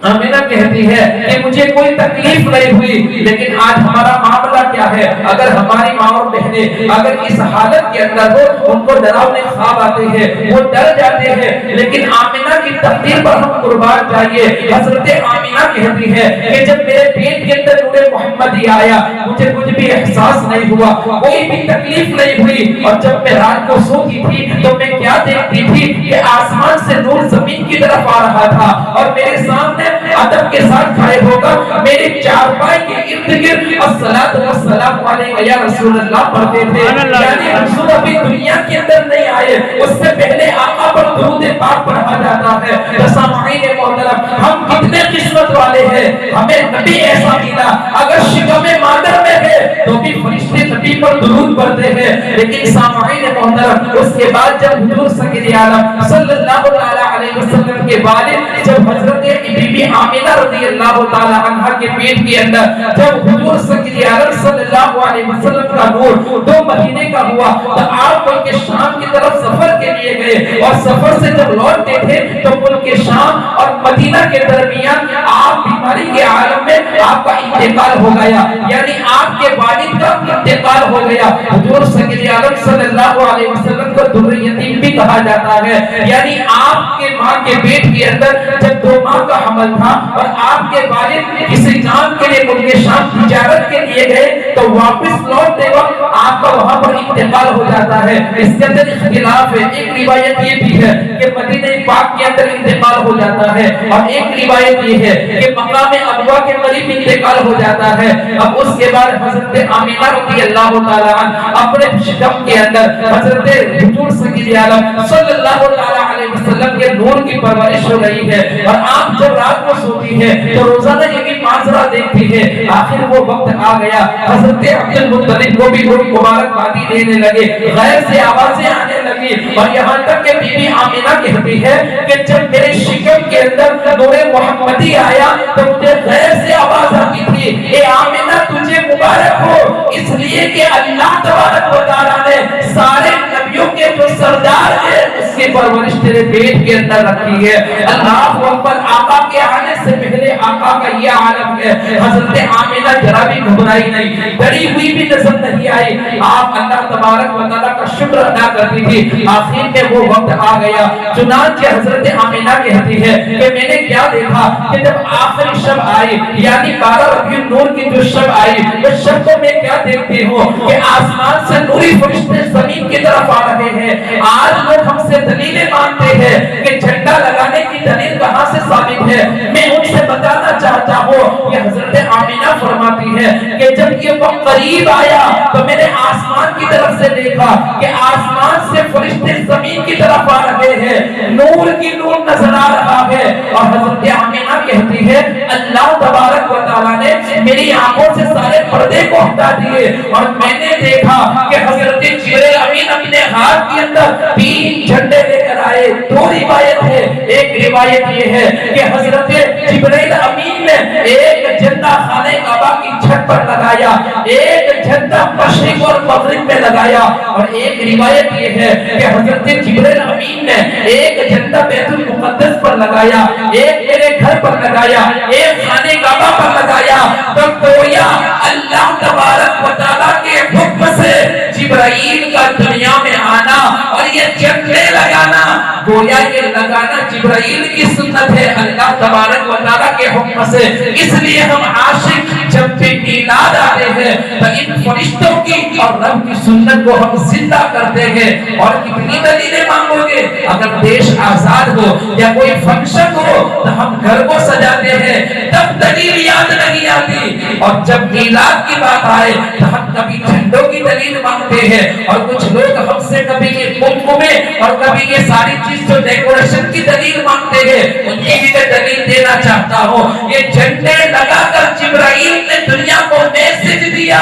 A: آمینہ کہتی ہے کہ مجھے کوئی تکلیف نہیں ہوئی، لیکن آج ہمارا معاملہ کیا ہے؟ اگر ہماری ماں اور بہنیں اگر اس حالت کے اندر ہو، ان کو ڈراؤنے خواب آتے ہیں، وہ ڈر جاتے ہیں، لیکن آمینہ کی تقدیر پر ہم قربان جائیے۔ حضرت آمینہ کہتی ہے کہ جب میرے پیٹ کے اندر نور محمدی آیا مجھے کچھ بھی احساس نہیں ہوا، کوئی بھی تکلیف نہیں ہوئی، اور جب میں رات کو سوتی تھی تو میں کیا دیکھتی تھی کہ آسمان سے نور زمین کی طرف آ رہا تھا، اور میرے سامنے ادب کے ساتھ کھڑے ہو کر میرے چارپائی کے ارد گرد الصلاۃ والسلام علیک یا رسول اللہ پڑھتے تھے۔ یعنی رسول ابھی دنیا کے اندر نہیں آئے، اس سے پہلے آقا پر درود پاک پڑھا جاتا ہے۔ سامعین محترم، ہم کتنے قسمت والے ہیں، ہمیں نبی ایسا ملا، اگر شکم مادر میں ہے تو بھی فرشتے نبی پر درود پڑھتے ہیں۔ لیکن سامعین محترم، اس کے بعد جب حضور سید عالم صلی اللہ علیہ وسلم کے والد جب حضرت بی بی آمینہ رضی اللہ تعالی عنہا کے پیٹ کے اندر جب حضور سید عالم صلی اللہ علیہ وسلم کا نور 2 مہینے کا ہوا تو آپ ملک شام کی طرف سفر کے لیے گئے، اور سفر سے جب لوٹتے تھے تو ملک شام اور مدینہ کے درمیان آپ بیماری کے عالم میں آپ کا انتقال ہو گیا، یعنی آپ کے والد کا انتقال ہو گیا۔ حضور سید عالم صلی اللہ علیہ وسلم کو در یتیم بھی کہا جاتا ہے، یعنی آپ کے ماں کے پیٹ کے اندر جب 2 ماہ کا حمل تھا اور آپ کے والد کسی کام کے لیے ملک شام تجارت کے لیے گئے تو واپس لوٹتے وقت آپ کا وہاں پر انتقال ہو جاتا ہے۔ اس کے اندر اختلاف ہے، ایک روایت یہ بھی ہے کہ مدینہ پاک کے اندر انتقال ہو جاتا ہے، اور ایک روایت یہ ہے کہ مقام ابوا کے قریب انتقال ہو جاتا ہے۔ اب اس کے بعد حضرت آمینہ رضی اللہ تعالی عنہ اپنے شکم کے اندر حضرت حضور سید عالم صلی اللہ علیہ وسلم کے نور کی پرورش ہو رہی ہے، اور آپ جب رات کو سوتی ہے تو روزانہ یہ منظرہ دیکھتی ہے۔ آخر وہ وقت آ گیا، حضرت عبدالمطلب کو بھی لوگ مبارکبادی دینے لگے، غیر سے آوازیں آنے لگی، اور یہاں تک کہ بی بی آمینہ کہتی ہے کہ جب میرے شکم کے اندر نور محمدی آیا تو مجھے غیر سے آواز آتی تھی، اے آمینہ تجھے مبارک رکھو، اس لیے کہ اللہ تبارک و تعالیٰ نے سارے نبیوں کے جو سردار ہے اس کی پرورش تیرے پیٹ کے اندر رکھی ہے۔ اللہ اکبر۔ آقا کے آنے سے پہلے آقا کا یہ عالم ہے۔ حضرت آمینہ ذرا بھی گھبرائی نہیں، ڈری ہوئی بھی نظر نہیں آئی، آپ اللہ تبارک و تعالیٰ کا شکر ادا کرتی تھی۔ آخر میں وہ وقت آ گیا، چنانچہ حضرت آمینہ کہتی ہے کہ میں نے کیا دیکھا کہ جب آخری شب آئی، یعنی 12 ربیع النور کی جو شب آئی، اس شب کو میں کیا دیکھتی ہوں کہ آسمان سے نوری فرشتے زمین کی طرف آ رہے ہیں۔ آج لوگ ہم سے دلیلیں مانتے ہیں کہ جھنڈا لگانے کی دلیل کہاں سے ثابت ہے؟ میں ان سے بتانا چاہتا ہوں کہ حضرت آمینہ فرماتی ہے کہ جب یہ وقت قریب آیا تو میں نے آسمان کی طرف سے دیکھا کہ آسمان سے فرشتے زمین کی طرف آ رہے ہیں، نور کی نور نظر آ رہا ہے۔ اور حضرت آمینہ کہتی ہے اللہ تبارک و تعالیٰ نے میری آنکھوں سے سارے پردے کو ہٹا دیے اور میں نے دیکھا کہ حضرت جبرائیل امین اپنے ہاتھ کے اندر 3 جھنڈے لے کر آئے۔ 2 روایت ہے، ایک روایت یہ ہے کہ حضرت جبرائیل امین نے ایک جھنڈا خانہ کعبہ کی چھت پر لگایا، ایک جھنڈا مشرق اور مغرب میں لگایا، اور ایک روایت یہ ہے کہ حضرت جبرائیل امین نے ایک جھنڈا بیت المقدس پر لگایا، ایک میرے گھر پر لگایا، ایک خانہ کعبہ پر لگایا۔ تو گویا اللہ تبارک و تعالیٰ کے حکم سے جبرائیل کا دنیا میں آنا اور یہ جھنڈے لگانا، گویا یہ لگانا جبرائیل کی سنت ہے اللہ تبارک و تعالیٰ کے حکم سے۔ اس لیے ہم عاشق جب بھی میلاد آتے ہیں تو ان فرشتوں کی اور رب کی سنت کو ہم زندہ کرتے ہیں۔ اور کتنی دلیلیں مانگو گے؟ اگر دیش آزاد ہو یا کوئی فنکشن ہو تو ہم گھر کو سجاتے ہیں، تب دلیل یاد نہیں آتی، اور جب میلاد کی بات آئے تو ہم کبھی جھنڈوں کی دلیل مانگتے ہیں، اور کچھ لوگ ہم سے کبھی یہ قمقمے اور کبھی یہ ساری چیز جو ڈیکوریشن کی دلیل مانگتے ہیں، ان کی بھی میں دلیل دینا چاہتا ہوں۔ یہ جھنڈے لگا کر جبرائیل نے دنیا کو میسج دیا،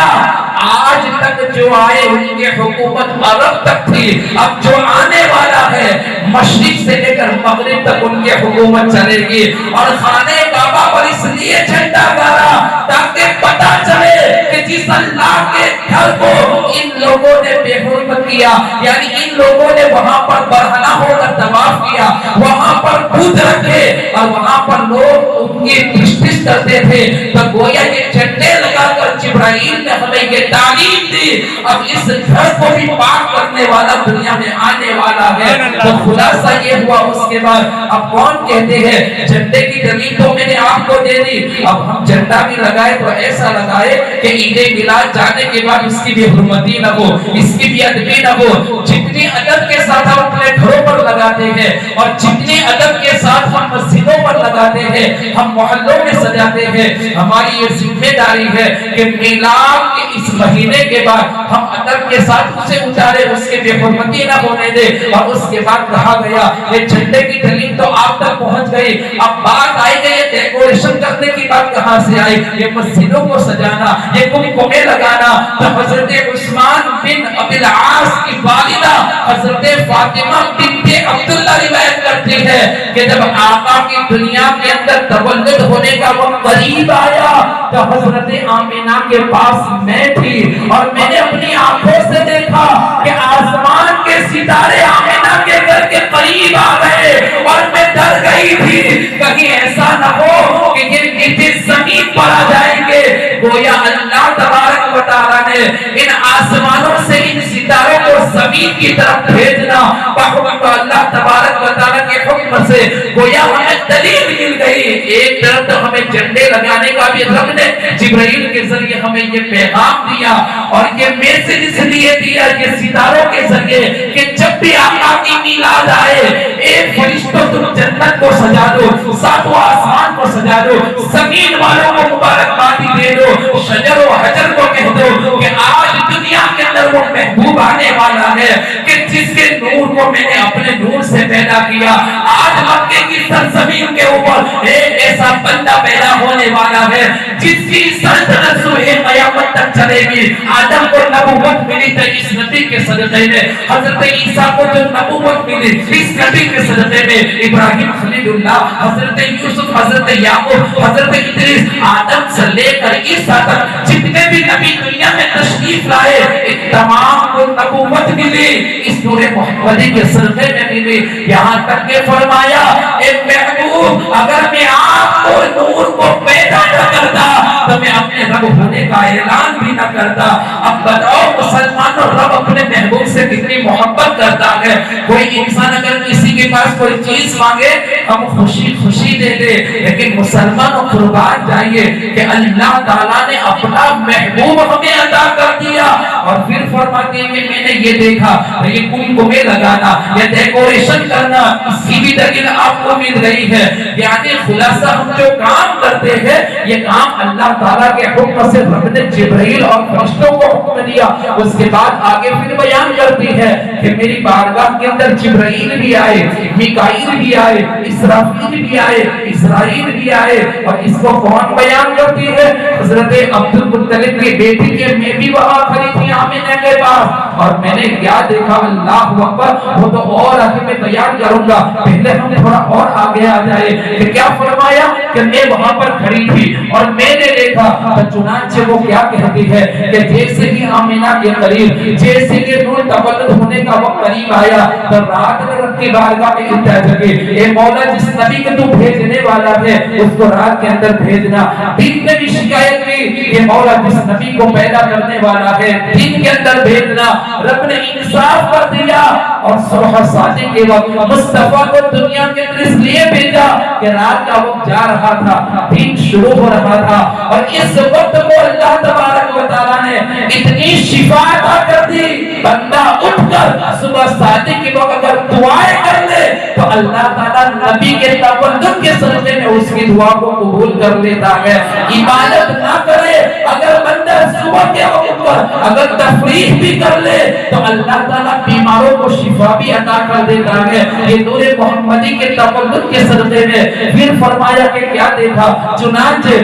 A: آج تک جو آئے ان کی حکومت عرب تک تھی، اب جو آنے والا ہے مشرق سے لے کر مغرب تک ان کی حکومت چلے گی۔ اور خانہ کعبہ پر اس لیے جھنڈا گاڑا تاکہ پتہ چلے کہ جس اللہ کے گھر کو ان لوگوں نے بے حرمت کیا، یعنی ان لوگوں نے وہاں پر برہنہ ہو کر طواف کیا، وہاں پر بت رکھے اور وہاں پر لوگ ان کی تشتیش کرتے تھے، تو گویا یہ جھنڈے لگا کر جبرائیل نے ہمیں یہ تعلیم دی، اب اس گھر کو بھی پاک کرنے والا دنیا میں آنے والا ہے۔ تو خلاصہ یہ ہوا اس کے بعد اب کون کہتے ہیں جھنڈے کی دلیل تو میں نے آپ کو دے دی، اب ہم جھنڈا بھی لگائے تو ایسا لگائے کہ عید میلاد جانے کے بعد اس کی بھی حرمتی نہ ہو، اس کی بھی ادبی نہ ہو۔ جتنی ادب کے ساتھ ہم اپنے گھروں پر لگاتے ہیں اور جتنی ادب کے ساتھ ہم مسجدوں پر لگاتے ہیں، ہم محلوں میں سجاتے ہیں، ہماری یہ ذمہ داری ہے کہ میلاد کے اس مہینے کے بعد ہم ادب کے ساتھ اسے اتارے، اس کے بے حرمتی نہ ہونے دے۔ اور اس کے بعد کہا گیا یہ جھنڈے کی دلیل تو آپ تک پہنچ گئی، اب بات آئی کہ یہ ڈیکوریشن کرنے کی بات کہاں سے آئی؟ یہ مسجدوں کو سجانا، یہ قمقمے لگانا، تو حضرت عثمان بن ابی العاص کی والدہ حضرت فاطمہ بنت عبداللہ روایت کرتی ہے کہ جب آقا کی دنیا کے اندر تولد ہونے کا وقت قریب آیا تو حضرت آمینہ کے پاس میں تھی اور میں نے اپنی آنکھوں سے دیکھا کہ آسمان کے ستارے آمینہ کے گھر کے قریب آ گئے اور میں ڈر گئی تھی کہیں ایسا نہ ہو کہ یہ نیچے زمین پر آ جائیں گے۔ گویا اللہ تبارک و تعالیٰ نے ان آسمانوں سے ان ستاروں کو زمین کی طرف بھیجنا بحکم اللہ تبارک و تعالیٰ کے حکم سے، گویا ہمیں دلیل مل گئی۔ ایک طرف تو ہمیں جھنڈے لگانے کا بھی رب نے جبرائیل کے ذریعے ہمیں یہ پیغام دیا اور یہ میسج اس لیے دیا کہ ستاروں کے ذریعے کہ جب بھی آقا کی میلاد آئے ایک فرشتوں تم جنت کو سجا دو، ساتواں آسمان کو سجا دو، زمین والوں کو مبارکبادی دے دو، شجر و حجر کو کہہ دو کہ آج دنیا کے اندر وہ محبوب آنے والا ہے کہ جس کے نور کو میں نے اپنے نور سے پیدا کیا۔ آج مکے کی سرزمین کے اوپر ایک ایسا بندہ پیدا ہونے والا ہے جس کی سلطنت صبح قیامت تک چلے گی. آدم کو نبوت ملی تھی اس نبی کے صدقے میں, حضرت عیسیٰ کو جو نبوت ملی اس نبی کے صدقے میں, ابراہیم خلیل اللہ, حضرت یوسف, حضرت یعقوب, حضرت ادریس, آدم سے لے کر عیسیٰ تک جتنے بھی نبی دنیا میں تشریف لائے ایک تمام کو نبوت ملی اس نور محمدی کے صدقے میں ملی. یہاں تک کہ فرمایا اے محبوب اگر میں آپ کو نور کو پیدا نہ کرتا تو میں اپنے رب ہونے کا اعلان بھی نہ کرتا. اب بتاؤ مسلمانوں, رب اپنے محبوب سے کتنی محبت کرتا ہے. کوئی انسان اگر کسی کے پاس کوئی چیز مانگے ہم خوشی خوشی دے دے, لیکن مسلمانوں قربان جائیے کہ اللہ تعالیٰ نے اپنا محبوب ہمیں عطا کر دیا. اور پھر فرماتے ہیں کہ میں نے یہ دیکھا یہ کمکمے لگانا, یہ ڈیکوریشن کرنا, اس کی بھی دلیل آپ کو مل رہی ہے. یعنی خلاصہ ہم جو کام کرتے ہیں یہ کام اللہ تعالیٰ کے حکم سے رب نے جبرائیل اور فرشتوں کو حکم دیا. اس کے بعد آگے پھر بیان کرتی ہے کہ میری بارگاہ کے اندر جبرائیل بھی آئے, میکائیل بھی آئے, اسرافیل بھی آئے, اسرائیل بھی آئے. اور اس کو کون بیان کرتی ہے؟ حضرت عبد المطلب کی بیٹی کے میں بھی وہاں کھڑی تھی آمینہ کے پاس, اور میں نے کیا دیکھا, اللہ اکبر, وہ تو اور آگے میں بیان کروں گا, پہلے ہم تھوڑا اور آگے آ جائے کہ کیا فرمایا کہ میں وہاں پر کھڑی تھی اور میں نے دیکھا. چنانچہ وہ کیا کہتی ہے کہ جیسے ہی آمینہ کے قریب, جیسے کہ نور تولد ہونے کا وقت قریب آیا تو رات میں رب کی بارگاہ میں التجا لگے, اے مولا جس نبی کے تو بھیجنے والا ہے اس کو رات کے اندر بھیجنا. دن میں بھی شکایت کی کہ مولا جس نبی کو پیدا کرنے والا ہے دن کے اندر بھیجنا. رب نے انصاف کر دیا اور صبح صادق کے وقت مصطفیٰ کو دنیا کے اندر اس لیے بھیجا کہ رات کا وقت جا رہا تھا, دن شروع ہو رہا تھا, اور اس وقت کو اللہ تبارک و تعالیٰ نے اتنی شفا عطا کر دی. بندہ اٹھ کر صبح صادق کے وقت اگر دعائیں کر لے تو اللہ تعالیٰ نبی کے تولد کے صدقے میں اس کی دعا کو قبول کر لیتا ہے. عبادت نہ کرے اگر بندہ صبح کے وقت پر اگر تفریح بھی کر لے تو اللہ تعالیٰ بیماروں کو شفا بھی عطا کر دیتا ہے. یہ نور محمدی کے تولد کے صدقے میں. پھر فرمایا کہ کیا دیکھا, چنانچہ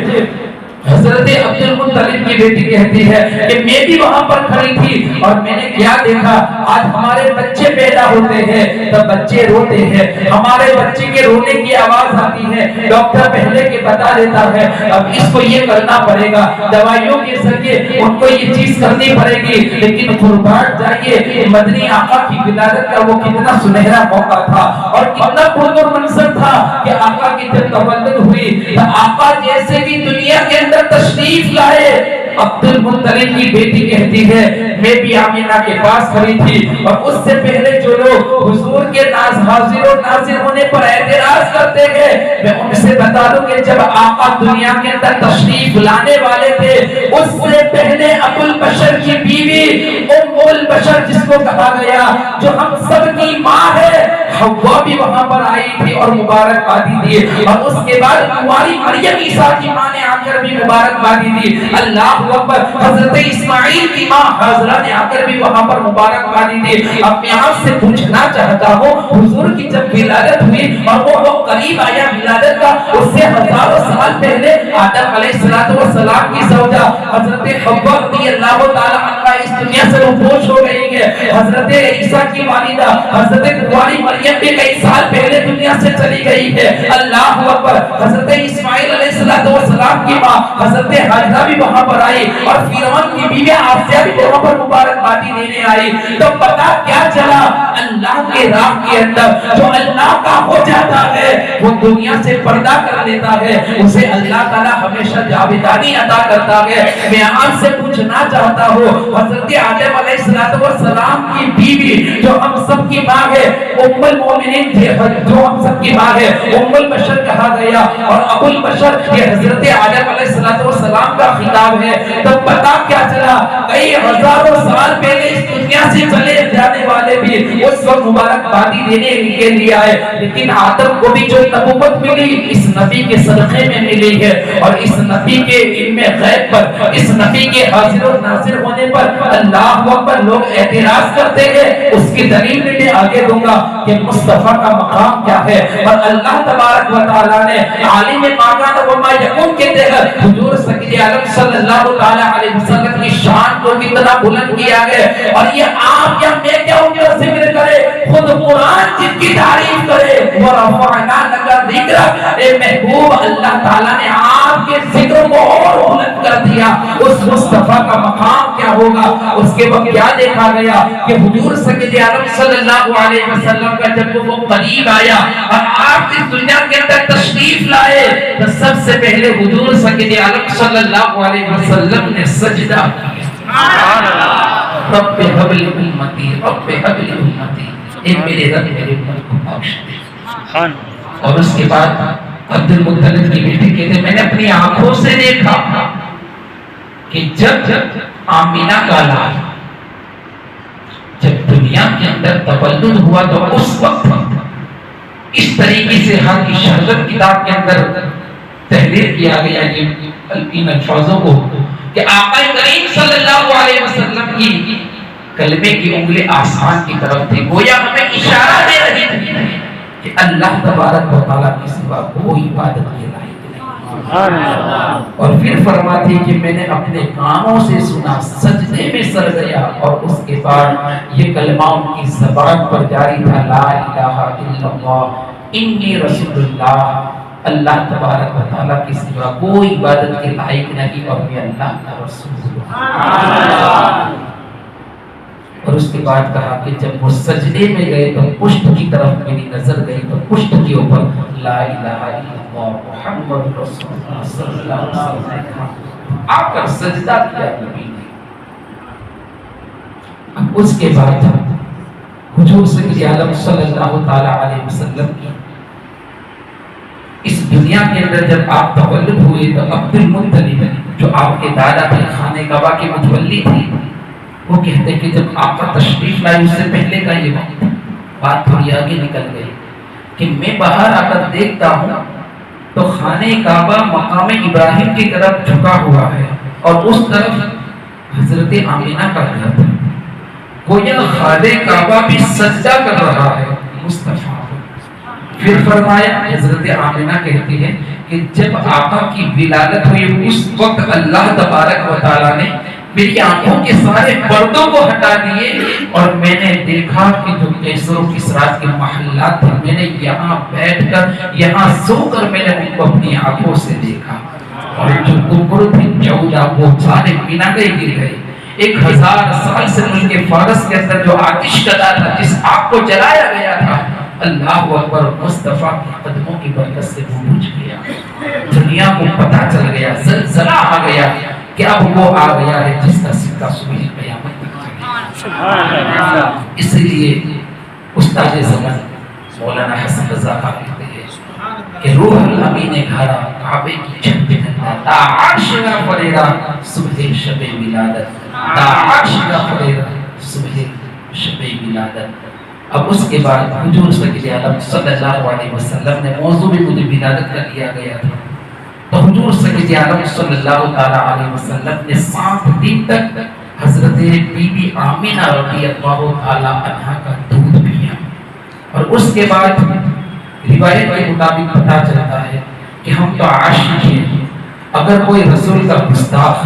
A: حضرت عبد المطلب کی بیٹی کہتی ہے کہ میں بھی وہاں پر کھڑی تھی اور میں نے کیا دیکھا, آج ہمارے بچے پیدا ہوتے ہیں تو بچے روتے ہیں, ہمارے بچے کے رونے کی آواز آتی ہے, ڈاکٹر پہلے کے بتا دیتا ہے اب اس کو یہ کرنا پڑے گا, دوائیوں کے ذریعے ان کو یہ چیز کرنی پڑے گی. لیکن قربان جائیے مدنی آقا کی ولادت کا وہ کتنا سنہرا موقع تھا اور کتنا پرنور منظر تھا کہ آقا کی جب تولد ہوئی تو آقا جیسے بھی دنیا کے اندر تشریف لائے. عبد المطلب کی بیٹی کہتی ہے میں بھی آمینہ کے پاس کھڑی تھی اور اس سے پہلے جو لوگ حضور کے حاضر و ناظر ہونے پر اعتراض کرتے ہیں میں ان سے بتا دوں کہ جب آقا دنیا کے اندر تشریف لانے والے تھے اس سے پہلے ابو البشر کی بیوی ام البشر جس کو کہا گیا جو ہم سب کی ماں ہے, حوا بھی وہاں پر آئی تھی اور مبارکبادی دی. اور اس کے بعد ہماری مریم عیسیٰ کی ماں نے آ کر بھی مبارکبادی دی. اللہ اکبر, حضرت اسماعیل کی ماں حاضرہ نے آ کر بھی وہاں پر مبارکبادی دی. اب میں آپ سے پوچھنا چاہتا ہوں حضور کی جب ولادت ہوئی اور وہ وقت قریب آیا ولادت کا, اس سے ہزاروں سال پہلے آدم علیہ السلام کی زوجہ حضرت حوا رضی اللہ تعالی عنہا اس دنیا سے روپوش ہو گئی ہے. حضرت عیسیٰ کی والدہ حضرت کنواری مریم بھی کئی سال پہلے دنیا سے چلی گئی ہے. اللہ اکبر, حضرت اسماعیل علیہ السلام کی ماں حضرت حاجرہ بھی وہاں پر آئی اور فرعون کی بیوی آسیہ بھی وہاں پر مبارکبادی دینے آئی. تو پتہ کیا چلا, اللہ کے راہ کے اندر جو اللہ کا ہو جاتا ہے وہ دنیا سے پردہ کر لیتا ہے, اسے اللہ تعالیٰ ہمیشہ جاویدانی عطا کرتا ہے. میں آپ سے پوچھنا چاہتا ہوں حضرت آدم علیہ السلام کی بیوی جو ہم سب کی ماں ہے, ام المومنین جو ہم سب کی ماں ہے, ام البشر کہا گیا اور ابو البشر یہ حضرت آدم علیہ السلام کا خطاب ہے. تو پتہ کیا چلا, کئی ہزاروں سال پہلے اس دنیا سے چلے جانے والے بھی اس وقت مبارکبادی دینے کے لیے آئے، لیکن آدم کو بھی جو نبوت ملی اس نبی کے صدقے میں ملی ہے، اور اس نبی کے علم غیب پر، اس نبی کے حاضر و ناظر ہونے پر اللہ اکبر لوگ اعتراض کرتے ہیں۔ اس کی دلیل میں آگے دوں گا کہ مصطفیٰ کا مقام کیا ہے، اور اللہ تبارک و تعالیٰ نے عالم ماکان و ما یکون کے تحت حضور سید عالم صلی اللہ علیہ وسلم کی شان کو کتنا بلند کیا ہے، اور یہ آپ یا میں کیا ان کا ذکر کرے، خود قرآن جن کی تعریف کرے، وَرَفَعْنَا لَكَ ذِكْرَكَ، اے محبوب اللہ تعالیٰ نے آپ کے ذکر کو اور بلند کر دیا۔ اس مصطفیٰ کا مقام کیا ہوگا؟ اس کے وقت کیا دیکھا گیا کہ حضور سید عالم صلی اللہ علیہ وسلم کا جب وہ قریب آیا اور آپ اس دنیا کے اندر تشریف لائے تو سب سے پہلے حضور سید عالم صلی اللہ علیہ وسلم نے سجدہ کیا، رب حب لی امتی، رب حب لی امتی، اے میرے رب میرے امت کو بخش دے۔ اور اس کے بعد عبد المطلب کی بیٹی کہتے میں نے اپنی آنکھوں سے دیکھا کہ جب آمینہ کا لال جب دنیا کے اندر تولد ہوا تو اس وقت اس طریقے سے ہر کی شہادت کتاب کے اندر تحریر کیا گیا ان الفاظوں کو کہ آقا کریم صلی اللہ علیہ وسلم کی کلمے کی انگلی آسمان کی طرف تھی، گویا ہمیں اشارہ دے رہی تھی کہ اللہ تبارک و تعالیٰ کی سوا کوئی عبادت کے لائق نہیں۔ اور پھر فرماتی کہ میں نے اپنے کانوں سے سنا، سجدے میں سر گیا، اور اس کے بعد یہ کلمہ ان کی زبان پر جاری تھا، لا الہ الا اللہ انی رسول اللہ، اللہ تبارک و تعالیٰ کی سوا کوئی عبادت کے لائق نہیں اور میں اللہ کا رسول ہوں۔ اور اس کے بعد کہا کہ جب وہ سجدے میں گئے تو پشت کی طرف میری نظر گئی تو پشت کے اوپر لا الہ الا اللہ محمد رسول اللہ صلی اللہ علیہ وسلم آ کر سجدہ کیا نبی نے۔ اب اس کے بعد حضور سید عالم صلی اللہ تعالی علیہ وسلم کی اس دنیا کے اندر جب آپ تولد ہوئے تو عبد المطلب جو آپ کے دادا تھے، خانہ کعبہ کے متولی تھے، وہ کہتے ہیں کہ جب آقا تشریف لائے اس سے پہلے کا یہ وقت بات تھوڑی آگے نکل گئی کہ میں باہر آ کر دیکھتا ہوں تو خانہ کعبہ مقام ابراہیم کی طرف جھکا ہوا ہے اور اس طرف حضرت آمینہ کا گھر تھا، گویا خانہ کعبہ بھی سجدہ کر رہا ہے مصطفیٰ۔ پھر فرمایا حضرت آمینہ کہتی ہے کہ جب آقا کی ولادت ہوئی اس وقت اللہ تبارک و تعالیٰ نے میری آنکھوں کے سارے پردوں کو ہٹا دیے اور میں نے دیکھا کہ جو کیسر و کسریٰ کے محلات تھے میں نے یہاں بیٹھ کر یہاں سو کر میں نے ان کو اپنی آنکھوں سے دیکھا، اور جو کفر تھے جودا وہ سارے میناگے گر گئے۔ 1000 سال سے ملک فارس کے اندر جو آتش کدا تھا، جس آگ کو جلایا گیا تھا، اللہ اکبر مصطفیٰ کے قدموں کی برکت سے وہ بجھ گیا۔ دنیا کو پتہ چل گیا، زلزلہ آ گیا کہ اب وہ آ گیا ہے جس کا سکہ صبح قیامت تک چلے گا۔ اس لیے استاد زمان مولانا حسن رضا خان کہتے ہیں کہ روح الامین گھرا کعبے کی چھت پہ تا عرش کا فریدا صبح شب ولادت، تا عرش کا فریدا صبح شب ولادت۔ اب اس کے بعد حضور سید عالم صلی اللہ علیہ وسلم نے موضوع بھی مجھے ولادت کا لیا گیا تھا، تو حضور سید عالم صلی اللہ تعالی علیہ وسلم نے 7 دن تک حضرت بی بی آمینہ رضی اللہ تعالی عنہا کا دودھ پیا، اور اس کے بعد روایت کے مطابق پتہ چلتا ہے کہ ہم تو عاشق ہیں، اگر کوئی رسول کا گستاخ،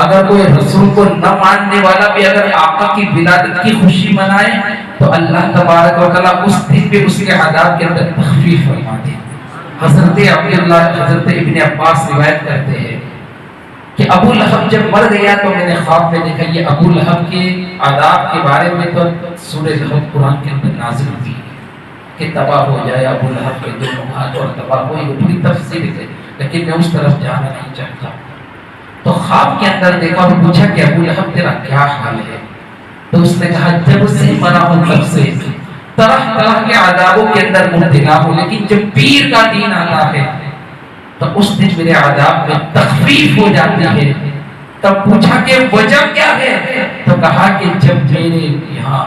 A: اگر کوئی رسول کو نہ ماننے والا بھی اگر آقا کی ولادت کی خوشی منائے تو اللہ تبارک و تعالیٰ اس دن پہ اس کے عذاب کے اندر تخفیف فرماتے ہیں۔ حضرت عبداللہ حضرت ابن عباس روایت کرتے ہیں کہ ابو لہب جب مر گیا تو میں نے خواب میں دیکھا یہ ابو لہب کے عذاب کے بارے میں تو سورہ لہب قرآن کے اندر نازل ہوئی کہ تباہ ہو جائے ابو لہب کے دونوں ہاتھ اور تباہ ہوئی، وہ پوری تفسیر ہے لیکن میں اس طرف جانا نہیں چاہتا۔ تو خواب کے اندر دیکھا اور پوچھا کہ ابو لہب تیرا کیا حال ہے؟ تو اس نے کہا جب سے مرا ہوں تب سے طرح طرح کے عذابوں کے اندر مبتلا ہوں، لیکن جب پیر کا دین آتا ہے تو اس دن میرے عذاب میں تخفیف ہو جاتی ہے۔ تب پوچھا کہ وجہ کیا ہے؟ تو کہا کہ جب میرے یہاں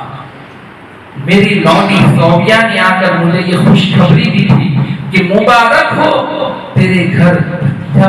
A: میری لونڈی صوبیہ نے آ کر مجھے یہ خوشخبری دی تھی کہ مبارک ہو تیرے گھر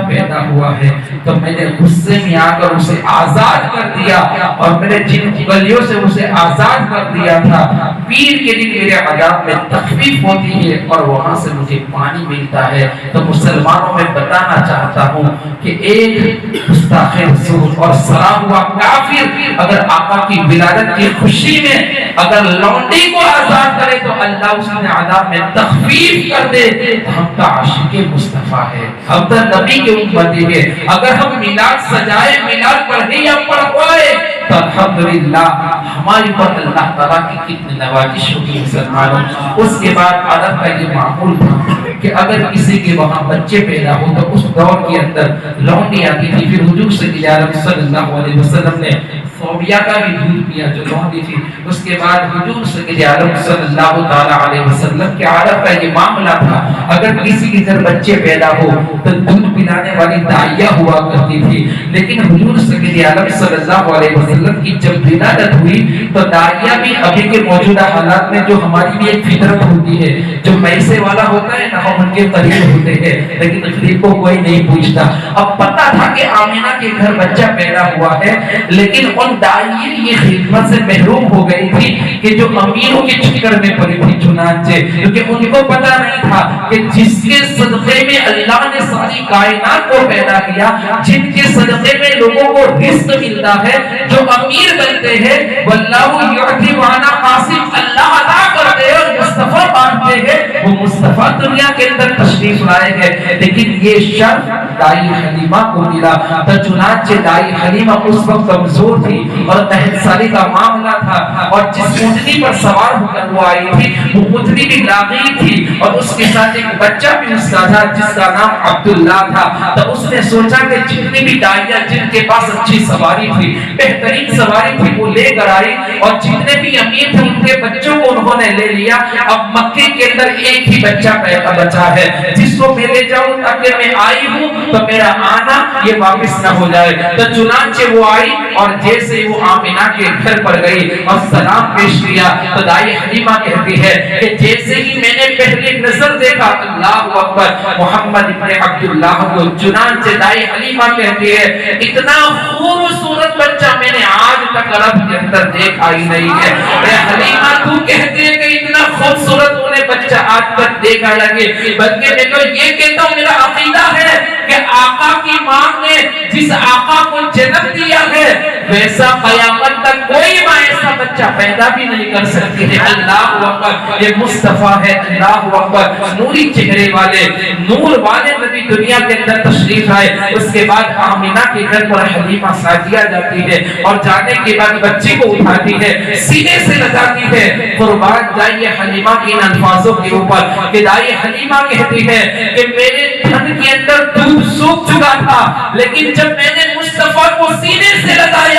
A: پیدا ہوا ہے، تو میں نے غصے میں آ کر اسے آزاد کر دیا اور میں نے جن گلیوں سے اسے آزاد کر دیا تھا، پیر کے دن میرے عذاب میں تخفیف ہوتی ہے اور وہاں سے مجھے پانی ملتا ہے۔ تو مسلمانوں میں بتانا چاہتا ہوں کہ ایک گستاخ رسول اور سڑا ہوا کافر اگر آقا کی ولادت کی خوشی میں اگر لونڈی کو آزاد کرے تو اللہ اس نے عذاب میں تخفیف کر دے، تو ہم کا عاشق مصطفیٰ ہے، ہم تو نبی کے امتی ہے۔ اگر ہم میلاد سجائے، میلاد پڑھے یا پڑھوائے تو الحمدللہ ہماری پر اللہ تعالیٰ کی کتنی نوازش ہوگی مسلمانوں۔ اس کے بعد عرب کا یہ معمول تھا کہ اگر کسی کے وہاں بچے پیدا ہو تو اس دور کے اندر لونڈی آتی تھی، پھر حضور صلی اللہ علیہ وسلم نے صوبیہ کا بھی دودھ پیا جو لونڈی تھی۔ اس کے بعد حضور صلی اللہ علیہ وسلم کے عرب کا یہ معاملہ تھا، اگر کسی کے گھر بچے پیدا ہو تو دودھ پلانے والی دائیہ ہوا کرتی تھی، لیکن حضور صلی اللہ علیہ وسلم کی جب ولادت ہوئی تو دائیہ بھی ابھی کے موجودہ حالات میں جو ہماری بھی ایک فطرت ہوتی ہے، جو پیسے والا ہوتا ہے نہ ہم ان کے قریب ہوتے ہیں، لیکن غریب کو کوئی نہیں پوچھتا۔ اب پتا تھا کہ آمینہ کے گھر بچہ پیدا ہوا ہے، لیکن ان دائیہ یہ خدمت سے محروم ہو گئی تھی کہ جو امیروں کے چکر میں پڑی تھی، چنانچہ کیونکہ ان کو پتا نہیں تھا کہ جس کے صدقے میں اللہ نے ساری کائنات کو پیدا کیا، جن کے صدقے میں لوگوں کو رزق ملتا ہے، جو امیر بنتے ہیں، واللہ یعطی وانا قاسم، اللہ عطا کرتے ہیں اور مصطفیٰ بانٹتے ہیں، وہ مصطفیٰ دنیا کے اندر تشریف لائے ہیں، لیکن یہ شرف دائی حلیمہ کو ملا۔ تو چنانچہ دائی حلیمہ اس وقت کمزور تھی اور 9 سال کا معاملہ تھا، اور جس اونٹنی پر سوار ہو کر وہ آئی تھی وہ اونٹنی بھی لاغی تھی اور اس کے ساتھ ایک بچہ بھی اس کا تھا جس کا نام عبداللہ تھا۔ تو اس نے سوچا کہ جتنی بھی دائیاں جن کے پاس اچھی سواری تھی، بہترین سواری تھی، وہ لے کر آئی اور جتنے بھی امیر تھے ان کے بچوں کو انہوں نے لے لیا۔ اب مکے کے اندر ایک ہی بچہ پیدا بچا ہے جس کو میں لے جاؤں تاکہ میں آئی ہوں تو میرا آنا یہ واپس نہ ہو جائے۔ تو چنانچہ وہ آئی اور جیسے وہ آمینہ کے گھر پر گئی اور سلام پیش کیا تو دائی حلیمہ کہتی ہے کہ جیسے ہی میں نے پہلی نظر دیکھا اللہ اکبر محمد ابن عبداللہ کو، چنانچہ دائی حلیمہ کہتی ہے اتنا خوبصورت بچہ میں نے آج تک عرب کے اندر دیکھا ہی نہیں ہے۔ اے حلیمہ تو کہتی ہے کہ اتنا خوبصورت انہیں بچہ آج تک دیکھا لگے، بلکہ میں تو یہ کہتا ہوں میرا عقیدہ ہے کہ آقا کی ماں نے جس آقا کو جنم دیا ہے ویسا قیامت تک کوئی ماں ایسا بچہ پیدا بھی نہیں کر سکتی ہے۔ اللہ اکبر، یہ مصطفیٰ ہے، اللہ اکبر، نوری چہرے والے نور والے نبی دنیا کے اندر تشریف آئے۔ اس کے بعد آمینہ کے گھر پر حلیمہ سعدیہ جاتی ہے اور جانے کے بعد بچے کو اٹھاتی ہے، سینے سے لگاتی ہے۔ قربان جائیے حلیمہ کے ان الفاظوں کے اوپر کہ دائی حلیمہ کہتی ہے کہ میرے دھن کے اندر دودھ سوکھ چکا تھا، لیکن جب میں نے مصطفیٰ کو سینے سے لگایا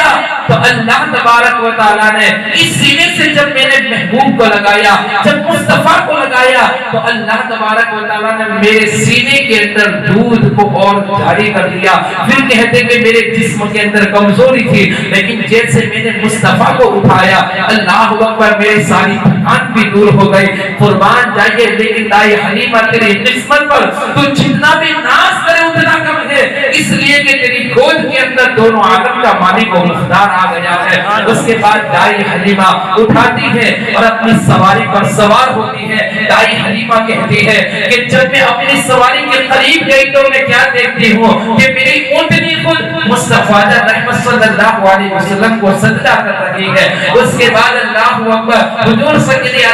A: تو اللہ تبارک و تعالیٰ نے اس سینے سے جب میں نے محبوب کو لگایا، جب مصطفیٰ کو لگایا تو اللہ تبارک و تعالیٰ نے میرے سینے کے اندر دودھ کو اور جاری کر دیا۔ پھر کہتے کہ میرے جسم کے اندر کمزوری تھی، لیکن جیسے میں نے مصطفیٰ کو اٹھایا اللہ اکبر میری ساری تھکان بھی دور ہو گئی۔ قربان جائیے، لیکن دائی حلیمہ تیری قسمت پر تو جتنا بھی ناز کرے اتنا کم ہے، اس لیے کہ تیری گود کے اندر دونوں عالم کا مالک و مختار آ گیا ہے۔ اس کے بعد دائی حلیمہ اٹھاتی ہے اور اپنی سواری پر سوار ہوتی ہے۔ دائی حلیمہ کہتی ہے کہ جب میں اپنی سواری کے قریب گئی تو میں کیا دیکھتی ہوں کہ میری اونٹنی خود مصطفیٰ رحمت صلی اللہ علیہ وسلم کو سجدہ کر رہی ہے۔ اس کے بعد اللہ اکبر حضور صلی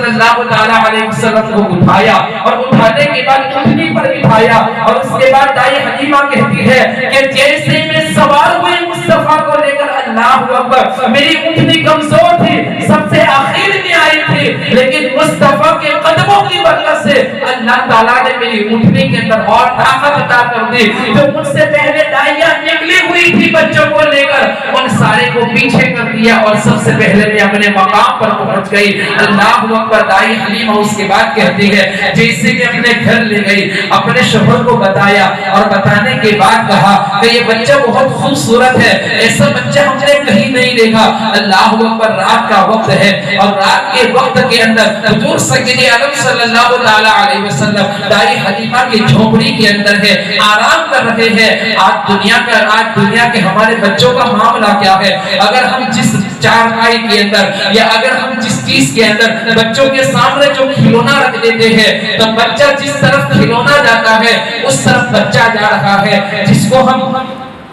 A: اللہ علیہ وسلم کو اٹھایا اور اٹھانے کے بعد اونٹنی پر بٹھایا اور اس کے بعد دائی حلیمہ کہتی ہے کہ جیسے میں سوار ہوئی مصطفیٰ کو لے کر اللہ اکبر میری اونٹنی کمزور تھی، سب سے آخر میں آئی تھی، لیکن مصطفیٰ کے قدموں کی برکت سے اللہ تعالیٰ نے میری اٹھنے کے اندر اور طاقت عطا کر دی. جو مجھ سے پہلے داعیاں نکلی ہوئی تھی بچوں کو لے کر, ان سارے کو پیچھے کر دیا اور سب سے پہلے میں اپنے مقام پر پہنچ گئی. اللہ اکبر. دائی حلیمہ اس کے بعد کہتی ہے جیسے کہ اپنے گھر لے گئی, اپنے شوہر کو بتایا اور بتانے کے بعد کہا کہ یہ بچہ بہت خوبصورت ہے, ایسا بچہ ہم نے کہیں نہیں دیکھا. اللہ اکبر. رات کا وقت ہے اور رات کے وقت کے اندر حضور سیدنا عالم صلی اللہ تعالی علیہ وسلم دائی حلیمہ کی جھونپڑی کے اندر ہے, آرام کر رہے ہیں. آج دنیا کے ہمارے بچوں کا معاملہ کیا ہے؟ اگر ہم جس چارپائی کے اندر یا اگر ہم جس چیز کے اندر بچوں کے سامنے جو کھلونا رکھ دیتے ہیں تو بچہ جس طرف کھلونا جاتا ہے اس طرف بچہ جا رہا ہے. جس کو ہم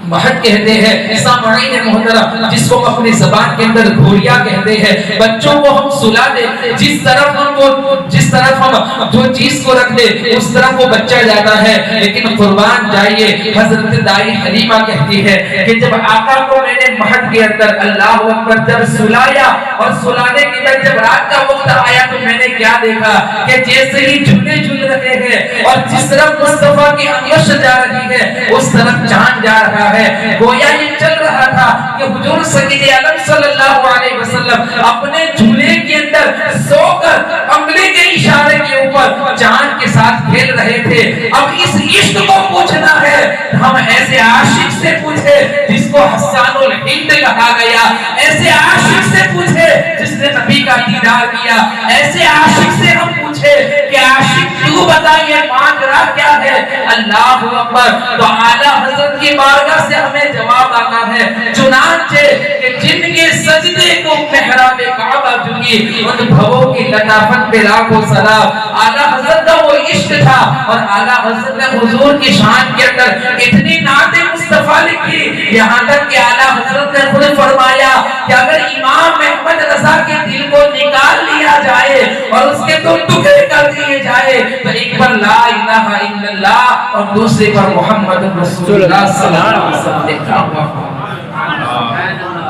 A: مہد کہتے ہیں, سامعین محترم, جس کو اپنی زبان کے اندر گھوڑیا کہتے ہیں, بچوں کو ہم سلا دے, جس طرف ہم جو چیز کو رکھ دے اس طرف وہ بچہ جاتا ہے. لیکن قربان جائیے, حضرت دائی حلیمہ کہتی ہے کہ جب آقا کو میں نے مہد کے اندر اللہ اکبر جب سلایا اور سلانے کے بعد جب رات کا وقت آیا تو میں نے کیا دیکھا کہ جیسے ہی جھولے جھول رہے ہیں اور جس طرف مصطفیٰ کی انگش جا رہی ہے اس طرف چاند جا رہا ہے. گویا یہ چل رہا تھا کہ حضور سیدنا عالم صلی اللہ علیہ وسلم اپنے جھولے کے اندر سو کر انگلی کے اشارے کے اوپر چاند کے ساتھ کھیل رہے تھے. اب اس عشق کو پوچھنا ہے, ہم ایسے عاشق سے پوچھے جس کو حسان الہند کہا گیا, ایسے عاشق سے پوچھے جس نے نبی کا دیدار کیا, ایسے عاشق سے ہم پوچھے کہ عاشق تو بتائیے مانگ رہا کیا ہے. اللہ اکبر. تو اعلیٰ حضرت کی بارگاہ سے ہمیں جواب آتا ہے, چنانچہ کہ جن کے سجدے کو محراب کعبہ جھکی ان بھووں کی لطافت پہ لاکھوں سلام. اعلیٰ حضرت کا وہ عشق تھا اور اعلیٰ حضرت نے حضور کی شان کے اندر اتنی نعت مصطفیٰ لکھی, یہاں تک کہ اعلیٰ حضرت نے خود فرمایا کہ اگر امام محمد رضا کے دل کو نکال لیا جائے اور اس کے دو ٹکڑے کر دیے جائے تو ایک پر لا الہ الا اللہ اور دوسرے پر محمد رسول اللہ صلی اللہ علیہ وسلم لکھا ہوا.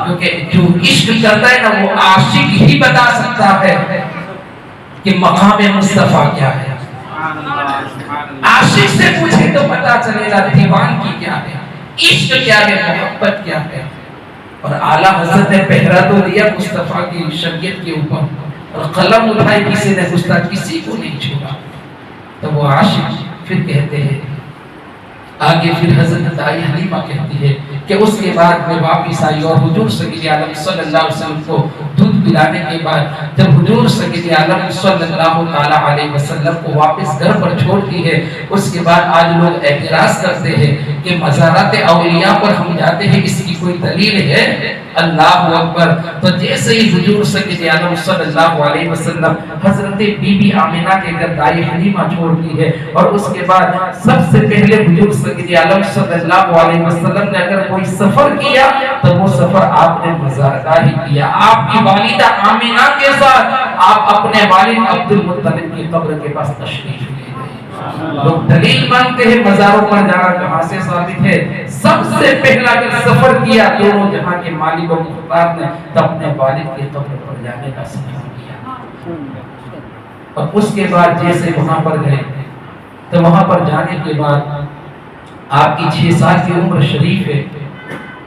A: کیونکہ جو عشق کرتا ہے نا وہ عاشق ہی بتا سکتا ہے کہ مقام مصطفیٰ کیا ہے. عاشق سے پوچھے تو پتا چلے گا دیوان کی کیا ہے, عشق کیا ہے, محبت کیا ہے. اور اعلیٰ حضرت نے پہرا تو دیا مصطفیٰ کی شریعت کے اوپر اور قلم اٹھائی, کسی نے گستاخ کسی کو نہیں چھوڑا. تو وہ عاشق پھر کہتے ہیں آگے, پھر حضرت دائی حلیمہ کہتی ہے کہ اس کے بعد میں واپس آئی اور حضور سیدنا عالم صلی اللہ علیہ وسلم کو دودھ پلانے کے بعد جب حضور سیدنا عالم صلی اللہ تعالی علیہ وسلم کو واپس گھر پر چھوڑتی ہے, اس کے بعد آج لوگ اعتراض کرتے ہیں کہ مزارات اولیاء پر ہم جاتے ہیں, اس کی کوئی دلیل ہے؟ اللہ اکبر. تو جیسے ہی حضور سیدنا عالم صلی اللہ علیہ وسلم حضرت بی بی آمنہ کے گھر دائی حلیمہ چھوڑتی ہے اور اس کے بعد سب سے پہلے حضور سیدنا عالم صلی اللہ علیہ وسلم نے اگر کوئی سفر کیا تو وہ سفر آپ نے مزارگاہ ہی کیا. آپ کی والدہ آمنہ کے ساتھ آپ اپنے والد عبد المطلب کی قبر کے پاس تشریف لے گئے. لوگ دلیل مانتے ہیں مزاروں پر جانا کہاں سے ثابت ہے؟ سب سے پہلا اگر سفر کیا دونوں جہاں کے مالک و مختار نے تو اپنے والد کی قبر پر جانے کا سفر کیا. اور اس کے بعد جیسے وہاں پر گئے تو وہاں پر جانے کے بعد آپ کی 6 سال کی عمر شریف ہے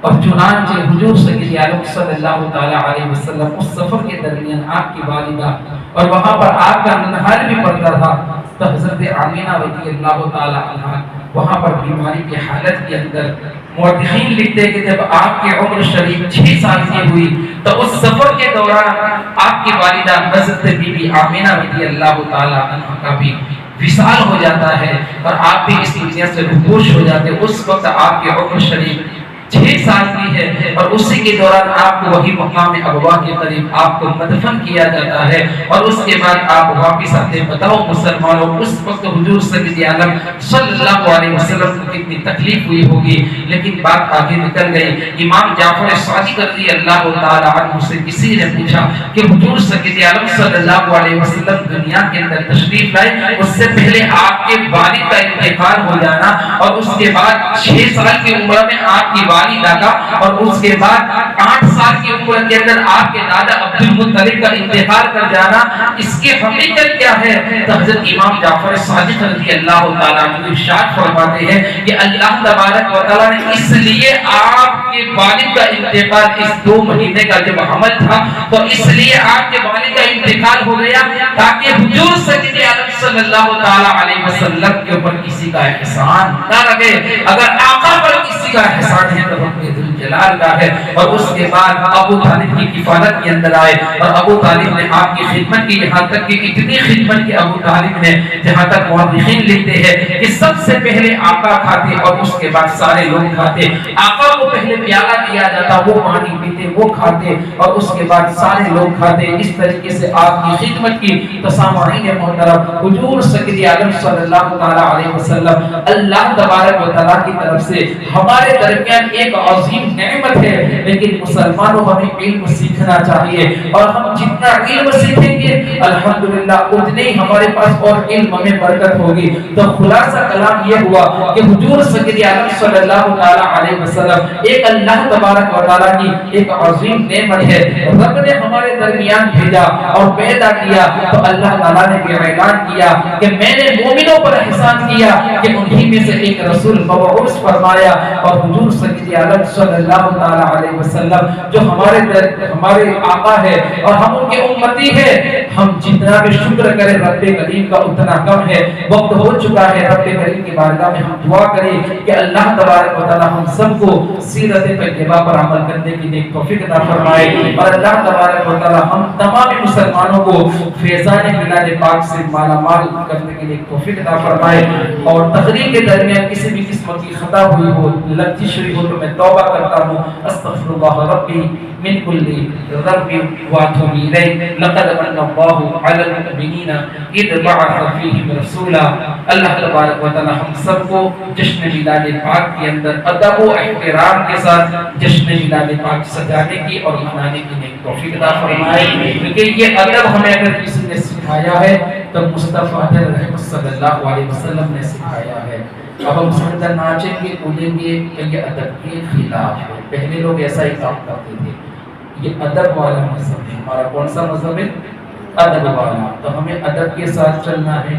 A: اور چنانچہ حضور سیدنا عالم صلی اللہ تعالی علیہ وسلم اس سفر کے درمیان آپ کی والدہ اور وہاں پر آپ کا ننہال بھی پڑتا تھا تو حضرت آمینہ رضی اللہ تعالی عنہا وہاں پر بیماری کی حالت کے اندر مورخین لکھتے ہیں کہ جب آپ کی عمر شریف 6 سال کی ہوئی تو اس سفر کے دوران آپ کی والدہ حضرت بی بی آمینہ رضی اللہ تعالی عنہا کا بھی وصال ہو جاتا ہے اور آپ بھی اس دنیا سے رخصت ہو جاتے ہیں. اس وقت آپ کی عمر شریف 6 سال کی ہے اور اسی کے دوران آپ کو وہی مقام ابوا کے قریب آپ کو مدفن کیا جاتا ہے اور اس کے بعد آپ واپس آتے. بتاؤ مسلمانوں اس وقت حضور سیدنا عالم صلی اللہ علیہ وسلم کو کتنی تکلیف ہوئی ہوگی, لیکن بات آگے نکل گئی. امام جعفر صادق رضی اللہ تعالی عنہ سے کسی نے پوچھا کہ حضور سیدنا عالم صلی اللہ علیہ وسلم دنیا کے اندر تشریف لائے, اس سے پہلے آپ کے والد کا انتقال ہو جانا اور اس کے بعد 6 سال کی عمر میں آپ کی والدہ کا، اور اس کے بعد 8 سال کی عمر کے اندر آپ کے دادا عبد المطلب کا انتقال کر جانا، اس کے حقیقت کیا ہے؟ تو حضرت امام جعفر صادق رضی اللہ تعالیٰ عنہ ارشاد فرماتے ہیں کہ اللہ تبارک و تعالیٰ نے اس لیے آپ کے والد کا انتقال اس 2 مہینے کا جب حمل تھا تو اس لیے آپ کے والد کا انتقال ہو گیا تاکہ حضور سید عالم صلی اللہ تعالیٰ علیہ وسلم کے اوپر کسی کا احسان نہ لگے۔ اگر آقا پر کسی کا احسان ہے تو رب ذوالجلال کا ہے۔ اور اس کے بعد ابو طالب کی کفالت کے اندر آئے، اور ابو طالب نے آپ کی خدمت کی، یہاں تک کہ اتنی خدمت کی ابو طالب نے، جہاں تک مورخین لکھتے ہیں کہ سب سے پہلے آقا کھاتے اور اس کے بعد سارے لوگ کھاتے۔ آقا کو پہلے پیالہ دیا جاتا، وہ پانی پیتے، وہ کھاتے، اور اس کے بعد سارے لوگ کھاتے۔ اس طریقے سے آپ کی خدمت کی۔ تو سامعین محترم، حضور سید عالم صلی اللہ تعالیٰ علیہ وسلم اللہ تبارک و تعالیٰ کی طرف سے ہمارے درمیان ایک عظیم نعمت ہے، لیکن مسلمانوں ہمیں علم سیکھنا چاہیے، اور ہم جتنا علم سیکھیں گے الحمدللہ اتنے ہی ہمارے پاس اور علم میں برکت ہوگی۔ تو خلاصہ کلام یہ ہوا کہ حضور سید عالم صلی اللہ تعالیٰ علیہ وسلم ایک اللہ تبارک و تعالیٰ کی ایک عظیم نعمت ہے۔ رب نے ہمارے درمیان بھیجا اور پیدا کیا تو اللہ تعالیٰ نے یہ اعلان کیا کہ میں نے مومنوں پر احسان کیا کہ انہی میں سے ایک رسول مبعوث فرمایا، اور حضور سید عالم صلی اللہ تعالیٰ علیہ وسلم جو ہمارے آقا ہے اور ہم ان کے امتی ہے، ہم جتنا بھی شکر کریں رب کریم کا اتنا کم ہے۔ وقت ہو چکا ہے رب کریم کی بارگاہ میں ہم دعا کریں کہ اللہ تبارک و تعالی ہم سب کو سیرت طیبہ پر عمل کرنے کی نیک توفیق عطا فرمائے، اور اللہ تبارک و تعالی ہم تمام مسلمانوں کو فیضان میلاد پاک سے مالا مال کرنے کی نیک توفیق عطا فرمائے۔ اور تقریر کے درمیان کسی بھی قسم کی خطا ہوئی ہو، لغزش ہوئی ہو تو میں توبہ کرتا ہوں، استغفر اللہ ربی من کل ذنب واتوب الیہ، لقد من اللہ علی المؤمنین اذ بعث فیہم رسولا۔ اللہ تبارک و تعالی ہم سب کو جشن میلاد پاک کے اندر ادب و احترام کے ساتھ جشن میلاد پاک سجانے کی اور منانے کی نیک توفیق عطا فرمائے، کیونکہ یہ ادب ہمیں اگر کسی نے سکھایا ہے تو مصطفیٰ رحمت صلی اللہ علیہ وسلم نے سکھایا ہے۔ اب ہم سمجھا ناچیں گے کودیں گے کہ یہ ادب کے خلاف ہے، پہلے لوگ ایسا ہی کام کرتے تھے۔ یہ ادب والا مذہب ہے، ہمارا کون سا مذہب ہے؟ ادب والا۔ تو ہمیں ادب کے ساتھ چلنا ہے،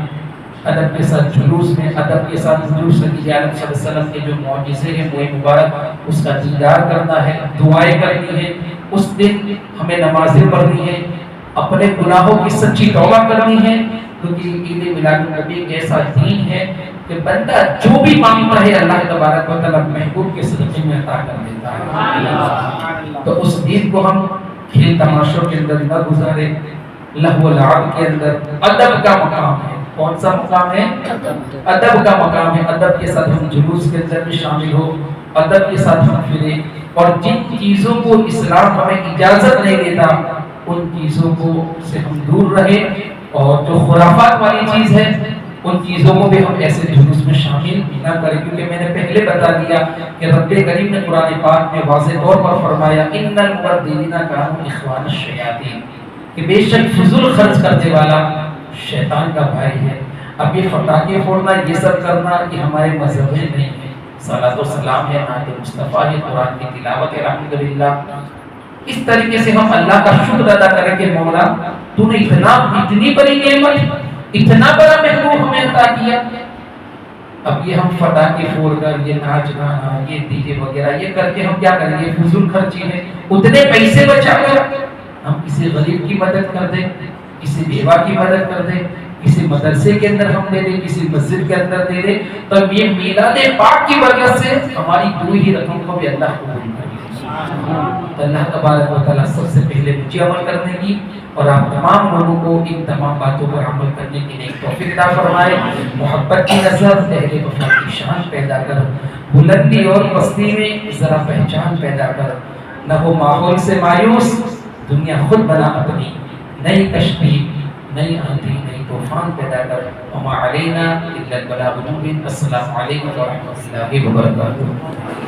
A: ادب کے ساتھ جلوس میں، ادب کے ساتھ حضور صلی اللہ علیہ وسلم کے جو معجزے ہیں وہ مبارک اس کا دیدار کرنا ہے، دعائیں کرنی ہے، اس دن ہمیں نمازیں پڑھنی ہے، اپنے گناہوں کی سچی توبہ کرنی ہے، کیونکہ عید میلاد النبی ایک ایسا دین ہے کہ بندہ جو بھی مانگتا ہے اللہ تبارک و تعالی محبوب کے صدقے میں عطا کر دیتا ہے۔ تو اس دین کو ہم کھیل تماشوں کے اندر نہ گزارے، لہو و لعب کے اندر ادب کا مقام ہے۔ کون سا مقام ہے؟ ادب کا مقام ہے۔ ادب کے ساتھ ہم جلوس کے اندر بھی شامل ہو، ادب کے ساتھ ہم پھریں، اور جن چیزوں کو اسلام ہمیں اجازت نہیں دیتا ان چیزوں کو سے ہم دور رہیں، اور جو خرافات والی چیز ہے ان چیزوں کو بھی ہم ایسے جلوس میں شامل نہ کریں، کیونکہ میں نے پہلے بتا دیا کہ رب کریم نے قرآن پاک میں واضح طور پر فرمایا ان المبذرین کانوا اخوان الشیاطین، کہ بے شک فضول خرچ کرنے والا شیطان کا بھائی ہے۔ اب یہ پٹاخے پھوڑنا، یہ سب کرنا، یہ ہمارے مذہب میں نہیں ہے۔ صلاۃ و سلام ہے، نعت مصطفیٰ ہے، قرآن کی تلاوت ہے، الحمدللہ۔ اس طریقے سے ہم اللہ کا شکر ادا کریں کہ مولا تو نے اتنی بڑی نعمت، اتنا بڑا محبوب ہمیں عطا کیا۔ اب یہ ہم پٹاخے پھوڑ کر، یہ ناچ گانا، یہ ڈی جے وغیرہ یہ کر کے ہم کیا کریں گے؟ فضول خرچی ہے۔ اتنے پیسے بچا کر ہم کسی غریب کی مدد کر دیں، کسی بیوہ کی مدد کر دیں، کسی مدرسے کے اندر ہم دے دیں، کسی مسجد کے اندر دے دیں، تو یہ میلاد پاک کی وجہ سے ہماری دوئی ہی رقم کو بھی اللہ قبول کرے۔ اللہ تبارک و تعالیٰ سب سے پہلے مجھے عمل کرنے کی اور آپ تمام لوگوں کو ان تمام باتوں پر عمل کرنے کی نیک توفیق عطا فرمائے۔ محبت کی نظر، اہل وفا کی شان پیدا کر، بلندی اور پستی میں ذرا پہچان پیدا کر، نہ ہو ماحول سے مایوس، دنیا خود بنا اپنی، نئی کشتی، نئی آندھی، نئی طوفان پیدا کر۔ وما علینا الا البلاغ المبین۔ السلام علیکم ورحمۃ اللہ وبرکاتہ۔